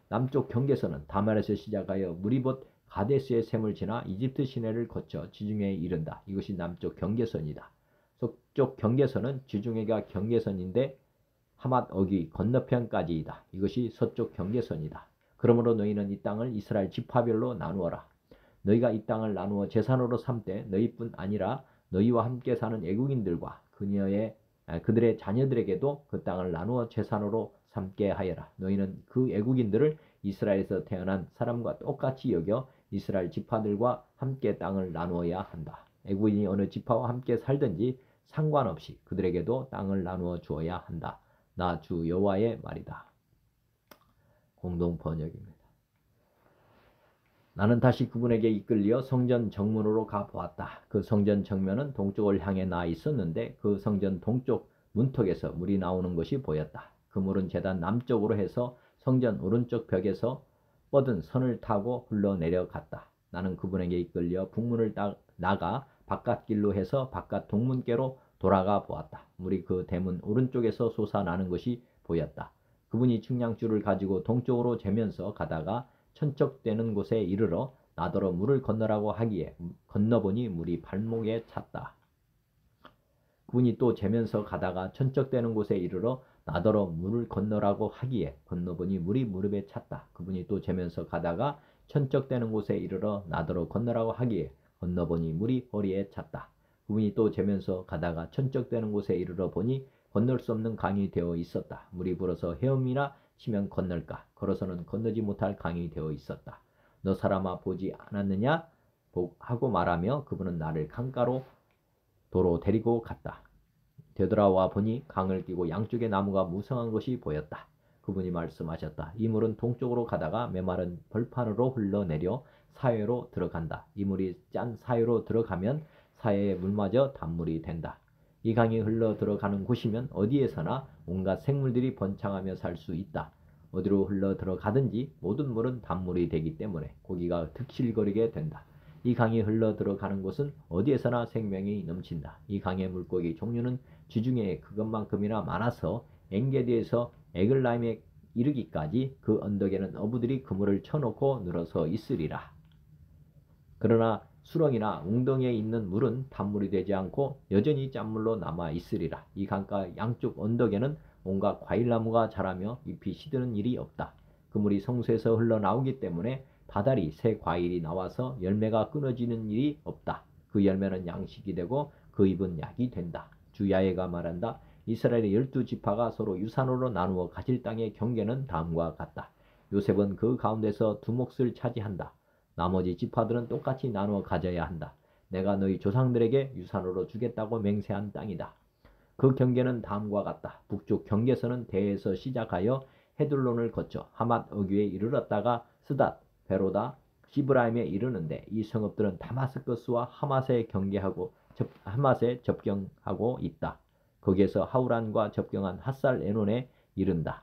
S1: 남쪽 경계선은 다말에서 시작하여 무리봇 가데스의 샘을 지나 이집트 시내를 거쳐 지중해에 이른다. 이것이 남쪽 경계선이다. 서쪽 경계선은 지중해가 경계선인데 하맛 어귀 건너편까지이다. 이것이 서쪽 경계선이다. 그러므로 너희는 이 땅을 이스라엘 지파별로 나누어라. 너희가 이 땅을 나누어 재산으로 삼되 너희뿐 아니라 너희와 함께 사는 애국인들과 그들의 자녀들에게도 그 땅을 나누어 재산으로 삼게 하여라. 너희는 그 애국인들을 이스라엘에서 태어난 사람과 똑같이 여겨 이스라엘 지파들과 함께 땅을 나누어야 한다. 애국인이 어느 지파와 함께 살든지 상관없이 그들에게도 땅을 나누어 주어야 한다. 나 주 여호와의 말이다. 공동 번역입니다. 나는 다시 그분에게 이끌려 성전 정문으로 가보았다. 그 성전 정면은 동쪽을 향해 나 있었는데 그 성전 동쪽 문턱에서 물이 나오는 것이 보였다. 그 물은 제단 남쪽으로 해서 성전 오른쪽 벽에서 뻗은 선을 타고 흘러내려갔다. 나는 그분에게 이끌려 북문을 나가 바깥길로 해서 바깥 동문께로 돌아가 보았다. 물이 그 대문 오른쪽에서 솟아나는 것이 보였다. 그분이 측량줄을 가지고 동쪽으로 재면서 가다가 천척되는 곳에 이르러 나더러 물을 건너라고 하기에 건너보니 물이 발목에 찼다. 그분이 또 재면서 가다가 천척되는 곳에 이르러 나더러 물을 건너라고 하기에 건너보니 물이 무릎에 찼다. 그분이 또 재면서 가다가 천척되는 곳에 이르러 나더러 건너라고 하기에 건너보니 물이 허리에 찼다. 그분이 또 재면서 가다가 천척되는 곳에 이르러 보니 건널 수 없는 강이 되어 있었다. 물이 불어서 헤엄이나 치면 건널까? 걸어서는 건너지 못할 강이 되어 있었다. 너 사람아 보지 않았느냐? 하고 말하며 그분은 나를 강가로 도로 데리고 갔다. 되돌아와 보니 강을 끼고 양쪽에 나무가 무성한 것이 보였다. 그분이 말씀하셨다. 이 물은 동쪽으로 가다가 메마른 벌판으로 흘러내려 사해로 들어간다. 이 물이 짠 사해로 들어가면 사해의 물마저 단물이 된다. 이 강이 흘러 들어가는 곳이면 어디에서나 온갖 생물들이 번창하며 살 수 있다. 어디로 흘러 들어가든지 모든 물은 단물이 되기 때문에 고기가 득실거리게 된다. 이 강이 흘러 들어가는 곳은 어디에서나 생명이 넘친다. 이 강의 물고기 종류는 지중해에 그것만큼이나 많아서 엔게디에서 에글라임에 이르기까지 그 언덕에는 어부들이 그물을 쳐놓고 늘어서 있으리라. 그러나 수렁이나 웅덩이에 있는 물은 단물이 되지 않고 여전히 짠물로 남아 있으리라. 이 강가 양쪽 언덕에는 온갖 과일나무가 자라며 잎이 시드는 일이 없다. 그 물이 성소에서 흘러나오기 때문에 다달이 새 과일이 나와서 열매가 끊어지는 일이 없다. 그 열매는 양식이 되고 그 잎은 약이 된다. 주 야훼가 말한다. 이스라엘의 12지파가 서로 유산으로 나누어 가질 땅의 경계는 다음과 같다. 요셉은 그 가운데서 두 몫을 차지한다. 나머지 지파들은 똑같이 나누어 가져야 한다. 내가 너희 조상들에게 유산으로 주겠다고 맹세한 땅이다. 그 경계는 다음과 같다. 북쪽 경계선은 대에서 시작하여 헤들론을 거쳐 하맛 어귀에 이르렀다가 스닷, 베로다, 시브라임에 이르는데 이 성읍들은 다마스커스와 하맛에 접경하고 있다. 거기에서 하우란과 접경한 핫살 에논에 이른다.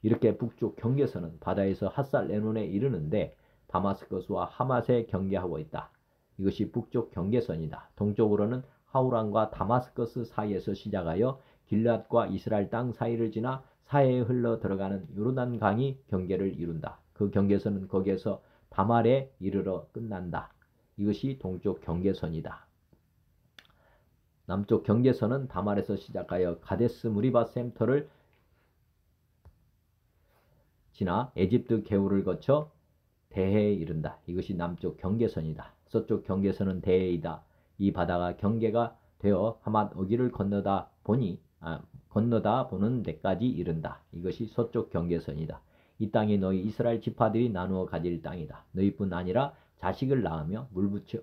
S1: 이렇게 북쪽 경계선은 바다에서 핫살 에논에 이르는데 다마스커스와 하맛에 경계하고 있다. 이것이 북쪽 경계선이다. 동쪽으로는 하우란과 다마스커스 사이에서 시작하여 길앗과 이스라엘 땅 사이를 지나 사해에 흘러 들어가는 요르단 강이 경계를 이룬다. 그 경계선은 거기에서 다말에 이르러 끝난다. 이것이 동쪽 경계선이다. 남쪽 경계선은 다말에서 시작하여 가데스 무리바 셈터를 지나 에집트 개울을 거쳐 대해에 이른다. 이것이 남쪽 경계선이다. 서쪽 경계선은 대해이다. 이 바다가 경계가 되어 하맛 어귀를 건너다 보는 데까지 이른다. 이것이 서쪽 경계선이다. 이 땅이 너희 이스라엘 지파들이 나누어 가질 땅이다. 너희뿐 아니라 자식을 낳으며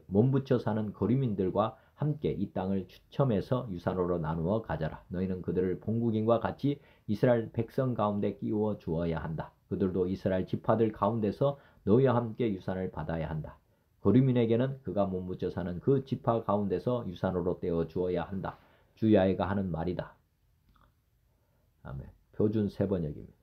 S1: 몸붙여 사는 거류민들과 함께 이 땅을 추첨해서 유산으로 나누어 가져라. 너희는 그들을 본국인과 같이 이스라엘 백성 가운데 끼워 주어야 한다. 그들도 이스라엘 지파들 가운데서 너희와 함께 유산을 받아야 한다. 거류민에게는 그가 몸붙여 사는 그 지파 가운데서 유산으로 떼어 주어야 한다. 주 야훼가 하는 말이다. 아멘. 표준 세번역입니다.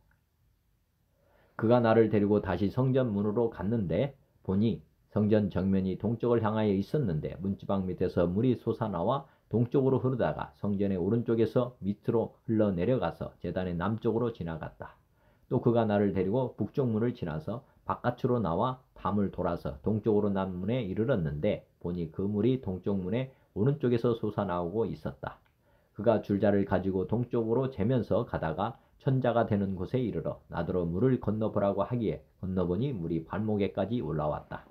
S1: 그가 나를 데리고 다시 성전 문으로 갔는데 보니 성전 정면이 동쪽을 향하여 있었는데 문지방 밑에서 물이 솟아나와 동쪽으로 흐르다가 성전의 오른쪽에서 밑으로 흘러내려가서 제단의 남쪽으로 지나갔다. 또 그가 나를 데리고 북쪽 문을 지나서 바깥으로 나와 담을 돌아서 동쪽으로 난 문에 이르렀는데 보니 그 물이 동쪽 문의 오른쪽에서 솟아나오고 있었다. 그가 줄자를 가지고 동쪽으로 재면서 가다가 천자가 되는 곳에 이르러 나더러 물을 건너보라고 하기에 건너보니 물이 발목에까지 올라왔다.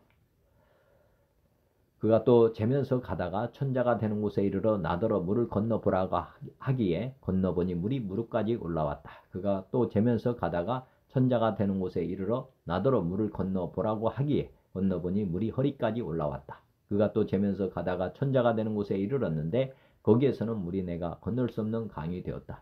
S1: 그가 또 재면서 가다가 천자가 되는 곳에 이르러 나더러 물을 건너보라고 하기에 건너보니 물이 무릎까지 올라왔다. 그가 또 재면서 가다가 천자가 되는 곳에 이르러 나더러 물을 건너보라고 하기에 건너보니 물이 허리까지 올라왔다. 그가 또 재면서 가다가 천자가 되는 곳에 이르렀는데 거기에서는 물이 내가 건널 수 없는 강이 되었다.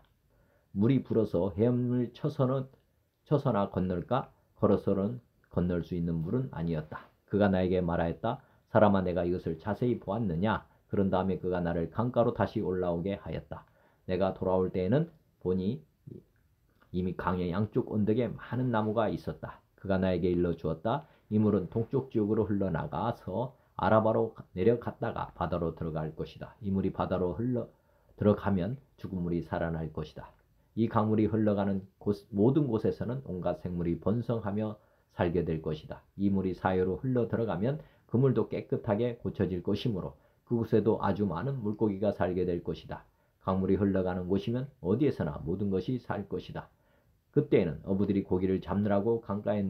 S1: 물이 불어서 헤엄을 쳐서나 건널까? 걸어서는 건널 수 있는 물은 아니었다. 그가 나에게 말하였다. 사람아, 내가 이것을 자세히 보았느냐? 그런 다음에 그가 나를 강가로 다시 올라오게 하였다. 내가 돌아올 때에는 보니 이미 강의 양쪽 언덕에 많은 나무가 있었다. 그가 나에게 일러주었다. 이 물은 동쪽 지역으로 흘러나가서 아라바로 내려갔다가 바다로 들어갈 것이다. 이 물이 바다로 들어가면 죽은 물이 살아날 것이다. 이 강물이 흘러가는 모든 곳에서는 온갖 생물이 번성하며 살게 될 것이다. 이 물이 사이로 흘러 들어가면 그 물도 깨끗하게 고쳐질 것이므로 그곳에도 아주 많은 물고기가 살게 될 것이다. 강물이 흘러가는 곳이면 어디에서나 모든 것이 살 것이다. 그때에는 어부들이 고기를 잡느라고 강가에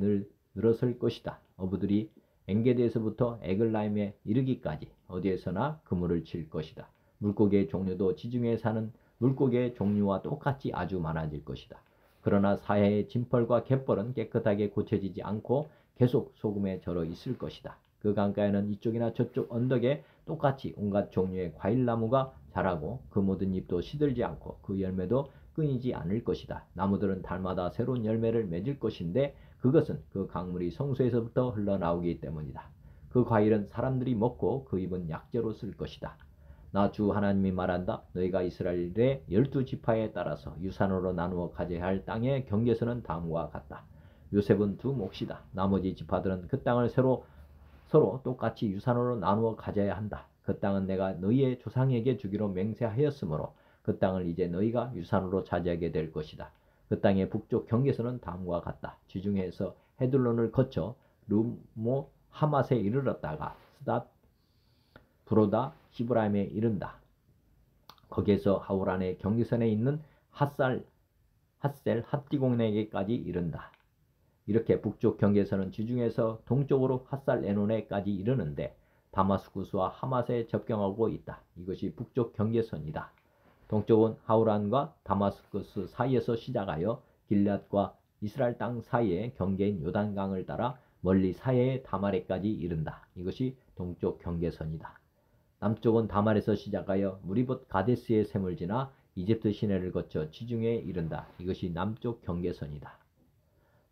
S1: 늘어설 것이다. 어부들이 엔게디에서부터 에글라임에 이르기까지 어디에서나 그물을 칠 것이다. 물고기의 종류도 지중해에 사는 물고기의 종류와 똑같이 아주 많아질 것이다. 그러나 사해의 진펄과 갯벌은 깨끗하게 고쳐지지 않고 계속 소금에 절어 있을 것이다. 그 강가에는 이쪽이나 저쪽 언덕에 똑같이 온갖 종류의 과일나무가 자라고 그 모든 잎도 시들지 않고 그 열매도 끊이지 않을 것이다. 나무들은 달마다 새로운 열매를 맺을 것인데 그것은 그 강물이 성소에서부터 흘러나오기 때문이다. 그 과일은 사람들이 먹고 그 잎은 약재로 쓸 것이다. 나 주 하나님이 말한다. 너희가 이스라엘의 12지파에 따라서 유산으로 나누어 가져야 할 땅의 경계선은 다음과 같다. 요셉은 두 몫이다. 나머지 지파들은 그 땅을 서로 똑같이 유산으로 나누어 가져야 한다. 그 땅은 내가 너희의 조상에게 주기로 맹세하였으므로 그 땅을 이제 너희가 유산으로 차지하게 될 것이다. 그 땅의 북쪽 경계선은 다음과 같다. 지중해에서 헤들론을 거쳐 르모 하맛에 이르렀다가 스닷 브로다 시브라임에 이른다. 거기에서 하우란의 경계선에 있는 핫셀 핫디공네에게까지 이른다. 이렇게 북쪽 경계선은 지중해에서 동쪽으로 핫살 에논에까지 이르는데 다마스쿠스와 하맛에 접경하고 있다. 이것이 북쪽 경계선이다. 동쪽은 하우란과 다마스쿠스 사이에서 시작하여 길앗과 이스라엘 땅 사이의 경계인 요단강을 따라 멀리 사해의 다마레까지 이른다. 이것이 동쪽 경계선이다. 남쪽은 다말에서 시작하여 무리봇 가데스의 샘을 지나 이집트 시내를 거쳐 지중해에 이른다. 이것이 남쪽 경계선이다.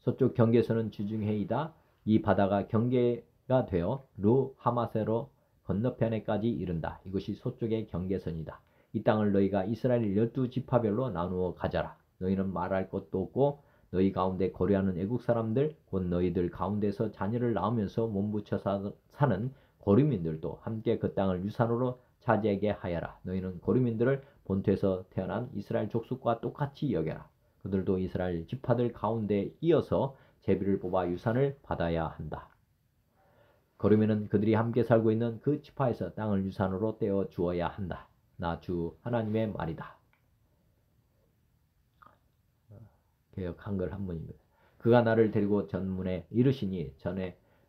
S1: 서쪽 경계선은 지중해이다. 이 바다가 경계가 되어 루 하마세로 건너편에까지 이른다. 이것이 서쪽의 경계선이다. 이 땅을 너희가 이스라엘 12지파별로 나누어 가져라. 너희는 말할 것도 없고 너희 가운데 거류하는 애국 사람들 곧 너희들 가운데서 자녀를 낳으면서 몸부쳐 사는 거류민들도 함께 그 땅을 유산으로 차지하게 하여라. 너희는 거류민들을 본토에서 태어난 이스라엘 족속과 똑같이 여겨라. 그들도 이스라엘 지파들 가운데 이어서 제비를 뽑아 유산을 받아야 한다. 거류민은 그들이 함께 살고 있는 그 지파에서 땅을 유산으로 떼어 주어야 한다. 나 주 하나님의 말이다. 개역 한글 한문입니다. 그가 나를 데리고 전문에 이르시니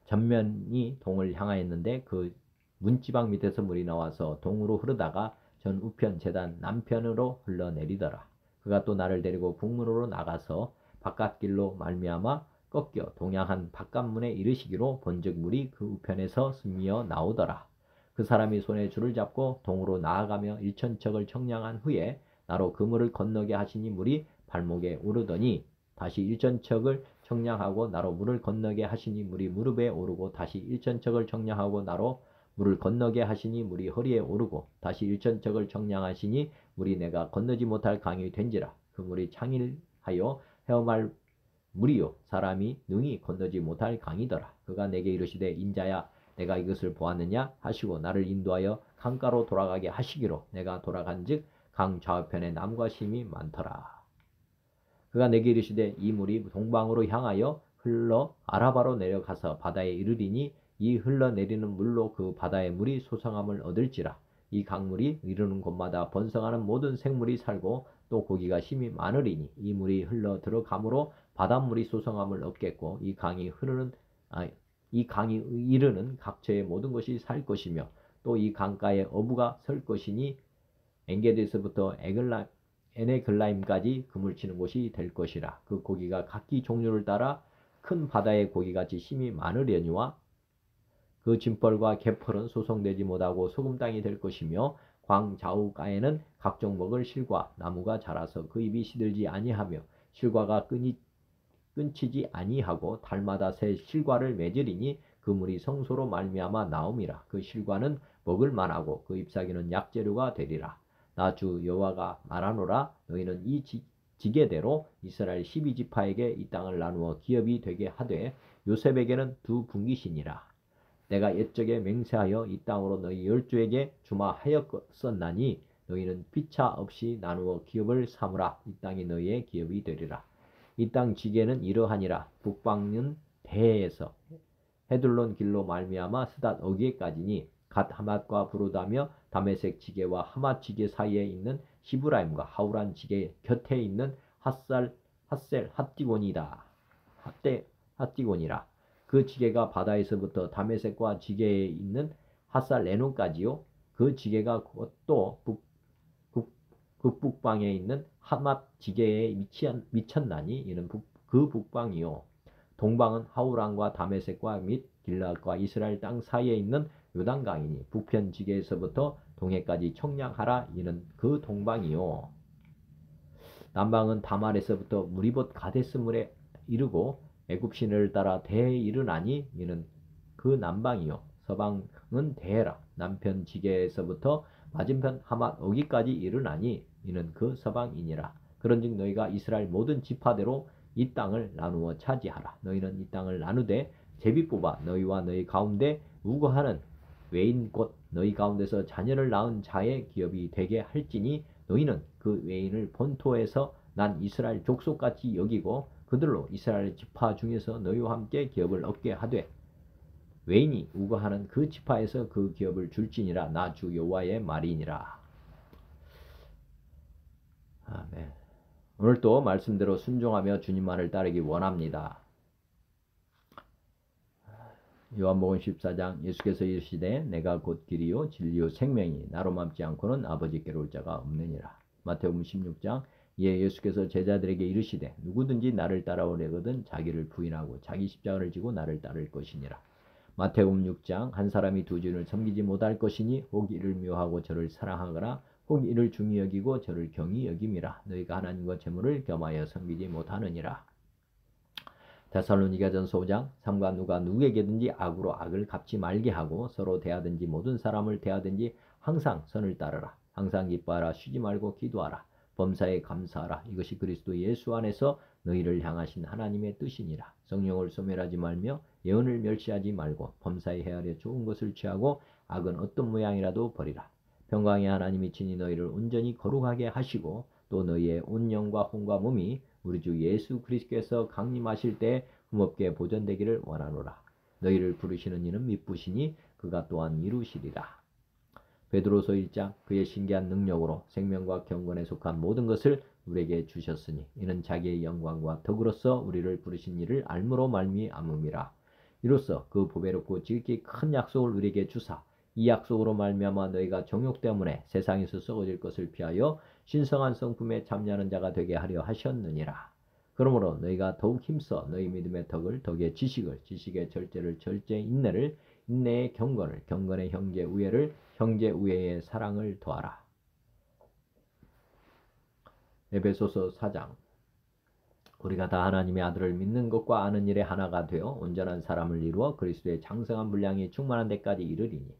S1: 전면이 동을 향하였는데 그 문지방 밑에서 물이 나와서 동으로 흐르다가 전 우편 제단 남편으로 흘러내리더라. 그가 또 나를 데리고 북문으로 나가서 바깥길로 말미암아 꺾여 동양한 바깥문에 이르시기로 본즉 물이 그 우편에서 스미어 나오더라. 그 사람이 손에 줄을 잡고 동으로 나아가며 일천척을 청량한 후에 나로 그물을 건너게 하시니 물이 발목에 오르더니 다시 일천척을 청량하고 나로 물을 건너게 하시니 물이 무릎에 오르고 다시 일천척을 청량하고 나로 물을 건너게 하시니 물이 허리에 오르고 다시 일천척을 청량하시니 물이 내가 건너지 못할 강이 된지라. 그 물이 창일하여 헤엄할 물이요 사람이 능히 건너지 못할 강이더라. 그가 내게 이르시되 인자야 내가 이것을 보았느냐 하시고 나를 인도하여 강가로 돌아가게 하시기로 내가 돌아간즉 강 좌우편에 남과 심이 많더라. 그가 내게 이르시되 이 물이 동방으로 향하여 흘러 아라바로 내려가서 바다에 이르리니 이 흘러내리는 물로 그 바다의 물이 소성함을 얻을지라. 이 강물이 이르는 곳마다 번성하는 모든 생물이 살고 또 고기가 심히 많으리니 이 물이 흘러 들어가므로 바닷물이 소성함을 얻겠고 이 강이 이르는 각처의 모든 것이 살 것이며 또 이 강가에 어부가 설 것이니 엔게디에서부터 에네글라임까지 그물 치는 곳이 될 것이라. 그 고기가 각기 종류를 따라 큰 바다의 고기같이 심히 많으려니와 그 짐벌과 개펄은 소송되지 못하고 소금 땅이 될 것이며 광 좌우가에는 각종 먹을 실과 나무가 자라서 그 잎이 시들지 아니하며 실과가 끊치지 아니하고 달마다 새 실과를 맺으리니 그 물이 성소로 말미암아 나옴이라. 그 실과는 먹을 만하고 그 잎사귀는 약재료가 되리라. 나 주 여호와가 말하노라. 너희는 이 지게대로 이스라엘 12지파에게 이 땅을 나누어 기업이 되게 하되 요셉에게는 두 분깃이니라. 내가 옛적에 맹세하여 이 땅으로 너희 열조에게 주마하였었나니 너희는 피차 없이 나누어 기업을 삼으라. 이 땅이 너희의 기업이 되리라. 이 땅 지게는 이러하니라. 북방은 대해에서 헤들론 길로 말미암아 스닷 어기에까지니 갓 하맛과 부르다며 다메섹 지게와 하맛 지게 사이에 있는 시브라임과 하우란 지게 곁에 있는 핫셀 핫디곤이라. 그 지게가 바다에서부터 다메섹과 지게에 있는 핫살 레논까지요. 그 지게가 또 북방에 있는 하맛 지게에 미쳤나니 이는 그 북방이요. 동방은 하우란과 다메섹과 및 길라앗과 이스라엘 땅 사이에 있는 요단강이니 북편 지게에서부터 동해까지 청량하라. 이는 그 동방이요. 남방은 다말에서부터 무리봇 가데스물에 이르고 애굽 시내를 따라 대에 이르나니 이는 그 남방이요. 서방은 대해라. 남편 지게에서부터 맞은편 하맛 어기까지 이르나니 이는 그 서방이니라. 그런즉 너희가 이스라엘 모든 지파대로 이 땅을 나누어 차지하라. 너희는 이 땅을 나누되 제비 뽑아 너희와 너희 가운데 우거하는 외인 곧 너희 가운데서 자녀를 낳은 자의 기업이 되게 할지니 너희는 그 외인을 본토에서 난 이스라엘 족속같이 여기고 그들로 이스라엘 지파 중에서 너희와 함께 기업을 얻게 하되 외인이 우거하는 그 지파에서 그 기업을 줄지니라. 나 주 여호와의 말이니라. 아멘. 오늘도 말씀대로 순종하며 주님만을 따르기 원합니다. 요한복음 14장 예수께서 이르시되 내가 곧 길이요 진리요 생명이 나로 맘지 않고는 아버지께로 올 자가 없느니라. 마태복음 16장 이에 예수께서 제자들에게 이르시되 누구든지 나를 따라오려거든 자기를 부인하고 자기 십자가를 지고 나를 따를 것이니라. 마태복음 6장 한 사람이 두 주인을 섬기지 못할 것이니 혹 이를 미워하고 저를 사랑하거나 혹 이를 중히 여기고 저를 경히 여김이라. 너희가 하나님과 재물을 겸하여 섬기지 못하느니라. 데살로니가전서 5장 삼가 누가 누구에게든지 악으로 악을 갚지 말게 하고 서로 대하든지 모든 사람을 대하든지 항상 선을 따르라. 항상 기뻐하라. 쉬지 말고 기도하라. 범사에 감사하라. 이것이 그리스도 예수 안에서 너희를 향하신 하나님의 뜻이니라. 성령을 소멸하지 말며 예언을 멸시하지 말고 범사에 헤아려 좋은 것을 취하고 악은 어떤 모양이라도 버리라. 평강의 하나님이 친히 너희를 온전히 거룩하게 하시고 또 너희의 온 영과 혼과 몸이 우리 주 예수 그리스도께서 강림하실 때 흠없게 보존되기를 원하노라. 너희를 부르시는 이는 미쁘시니 그가 또한 이루시리라. 베드로서 1장 그의 신기한 능력으로 생명과 경건에 속한 모든 것을 우리에게 주셨으니 이는 자기의 영광과 덕으로서 우리를 부르신 이를 알므로 말미암음이라. 이로써 그 보배롭고 지극히 큰 약속을 우리에게 주사 이 약속으로 말미암아 너희가 정욕 때문에 세상에서 썩어질 것을 피하여 신성한 성품에 참여하는 자가 되게 하려 하셨느니라. 그러므로 너희가 더욱 힘써 너희 믿음의 덕을, 덕의 지식을, 지식의 절제를, 절제의 인내를, 인내의 경건을, 경건의 형제 우애를, 형제 우애의 사랑을 더하라. 에베소서 4장. 우리가 다 하나님의 아들을 믿는 것과 아는 일에 하나가 되어 온전한 사람을 이루어 그리스도의 장성한 분량이 충만한 데까지 이르리니,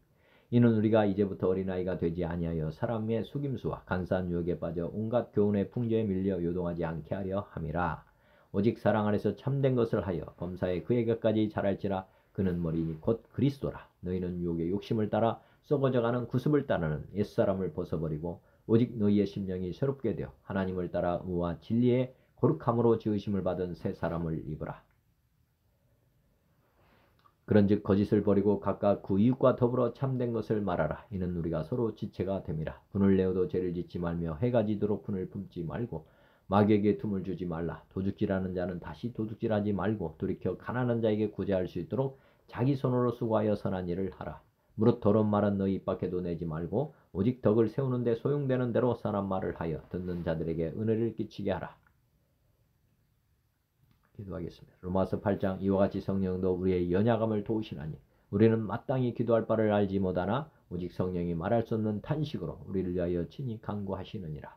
S1: 이는 우리가 이제부터 어린아이가 되지 아니하여 사람의 속임수와 간사한 유혹에 빠져 온갖 교훈의 풍조에 밀려 요동하지 않게 하려 함이라. 오직 사랑 안에서 참된 것을 하여 범사에 그에게까지 자랄지라. 그는 머리니 곧 그리스도라. 너희는 유혹의 욕심을 따라 썩어져가는 구습을 따르는 옛사람을 벗어버리고 오직 너희의 심령이 새롭게 되어 하나님을 따라 의와 진리의 거룩함으로 지으심을 받은 새 사람을 입으라. 그런즉 거짓을 버리고 각각 그 이웃과 더불어 참된 것을 말하라. 이는 우리가 서로 지체가 됨이라. 분을 내어도 죄를 짓지 말며 해가 지도록 분을 품지 말고 마귀에게 틈을 주지 말라. 도둑질하는 자는 다시 도둑질하지 말고 돌이켜 가난한 자에게 구제할 수 있도록 자기 손으로 수고하여 선한 일을 하라. 무릇 더러운 말은 너희 입 밖에도 내지 말고 오직 덕을 세우는 데 소용되는 대로 선한 말을 하여 듣는 자들에게 은혜를 끼치게 하라. 기도하겠습니다. 로마서 8장. 이와 같이 성령도 우리의 연약함을 도우시나니 우리는 마땅히 기도할 바를 알지 못하나 오직 성령이 말할 수 없는 탄식으로 우리를 위하여 친히 간구하시느니라.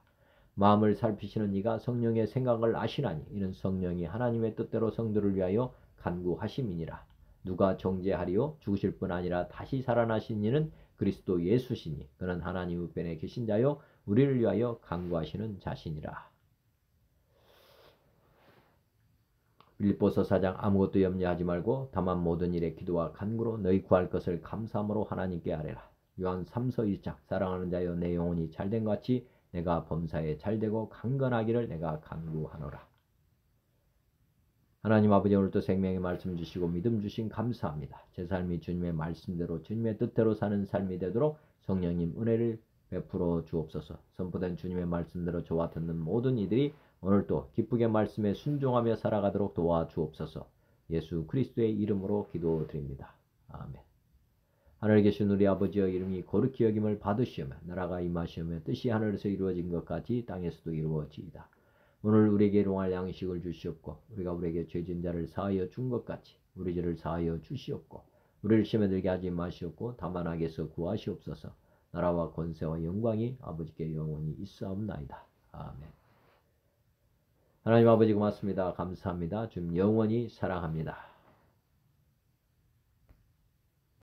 S1: 마음을 살피시는 이가 성령의 생각을 아시나니 이는 성령이 하나님의 뜻대로 성도를 위하여 간구하심이니라. 누가 정죄하리요? 죽으실 뿐 아니라 다시 살아나신 이는 그리스도 예수시니 그는 하나님 우편에 계신 자요 우리를 위하여 간구하시는 자시니라. 빌립보서 4장. 아무것도 염려하지 말고 다만 모든 일에 기도와 간구로 너희 구할 것을 감사함으로 하나님께 아뢰라. 요한 3서 1장. 사랑하는 자여 내 영혼이 잘된 것 같이 내가 범사에 잘되고 강건하기를 내가 간구하노라. 하나님 아버지, 오늘도 생명의 말씀 주시고 믿음 주신 감사합니다. 제 삶이 주님의 말씀대로 주님의 뜻대로 사는 삶이 되도록 성령님 은혜를 베풀어 주옵소서. 선포된 주님의 말씀대로 저와 듣는 모든 이들이 오늘도 기쁘게 말씀에 순종하며 살아가도록 도와주옵소서. 예수 그리스도의 이름으로 기도드립니다. 아멘. 하늘에 계신 우리 아버지여, 이름이 거룩히 여김을 받으시오며 나라가 임하시오며 뜻이 하늘에서 이루어진 것 같이 땅에서도 이루어지이다. 오늘 우리에게 일용할 양식을 주시옵고 우리가 우리에게 죄진 자를 사하여 준 것 같이 우리 죄를 사하여 주시옵고 우리를 시험에 들게 하지 마시옵고 다만 악에서 구하시옵소서. 나라와 권세와 영광이 아버지께 영원히 있사옵나이다. 아멘. 하나님 아버지 고맙습니다. 감사합니다. 주님 영원히 사랑합니다.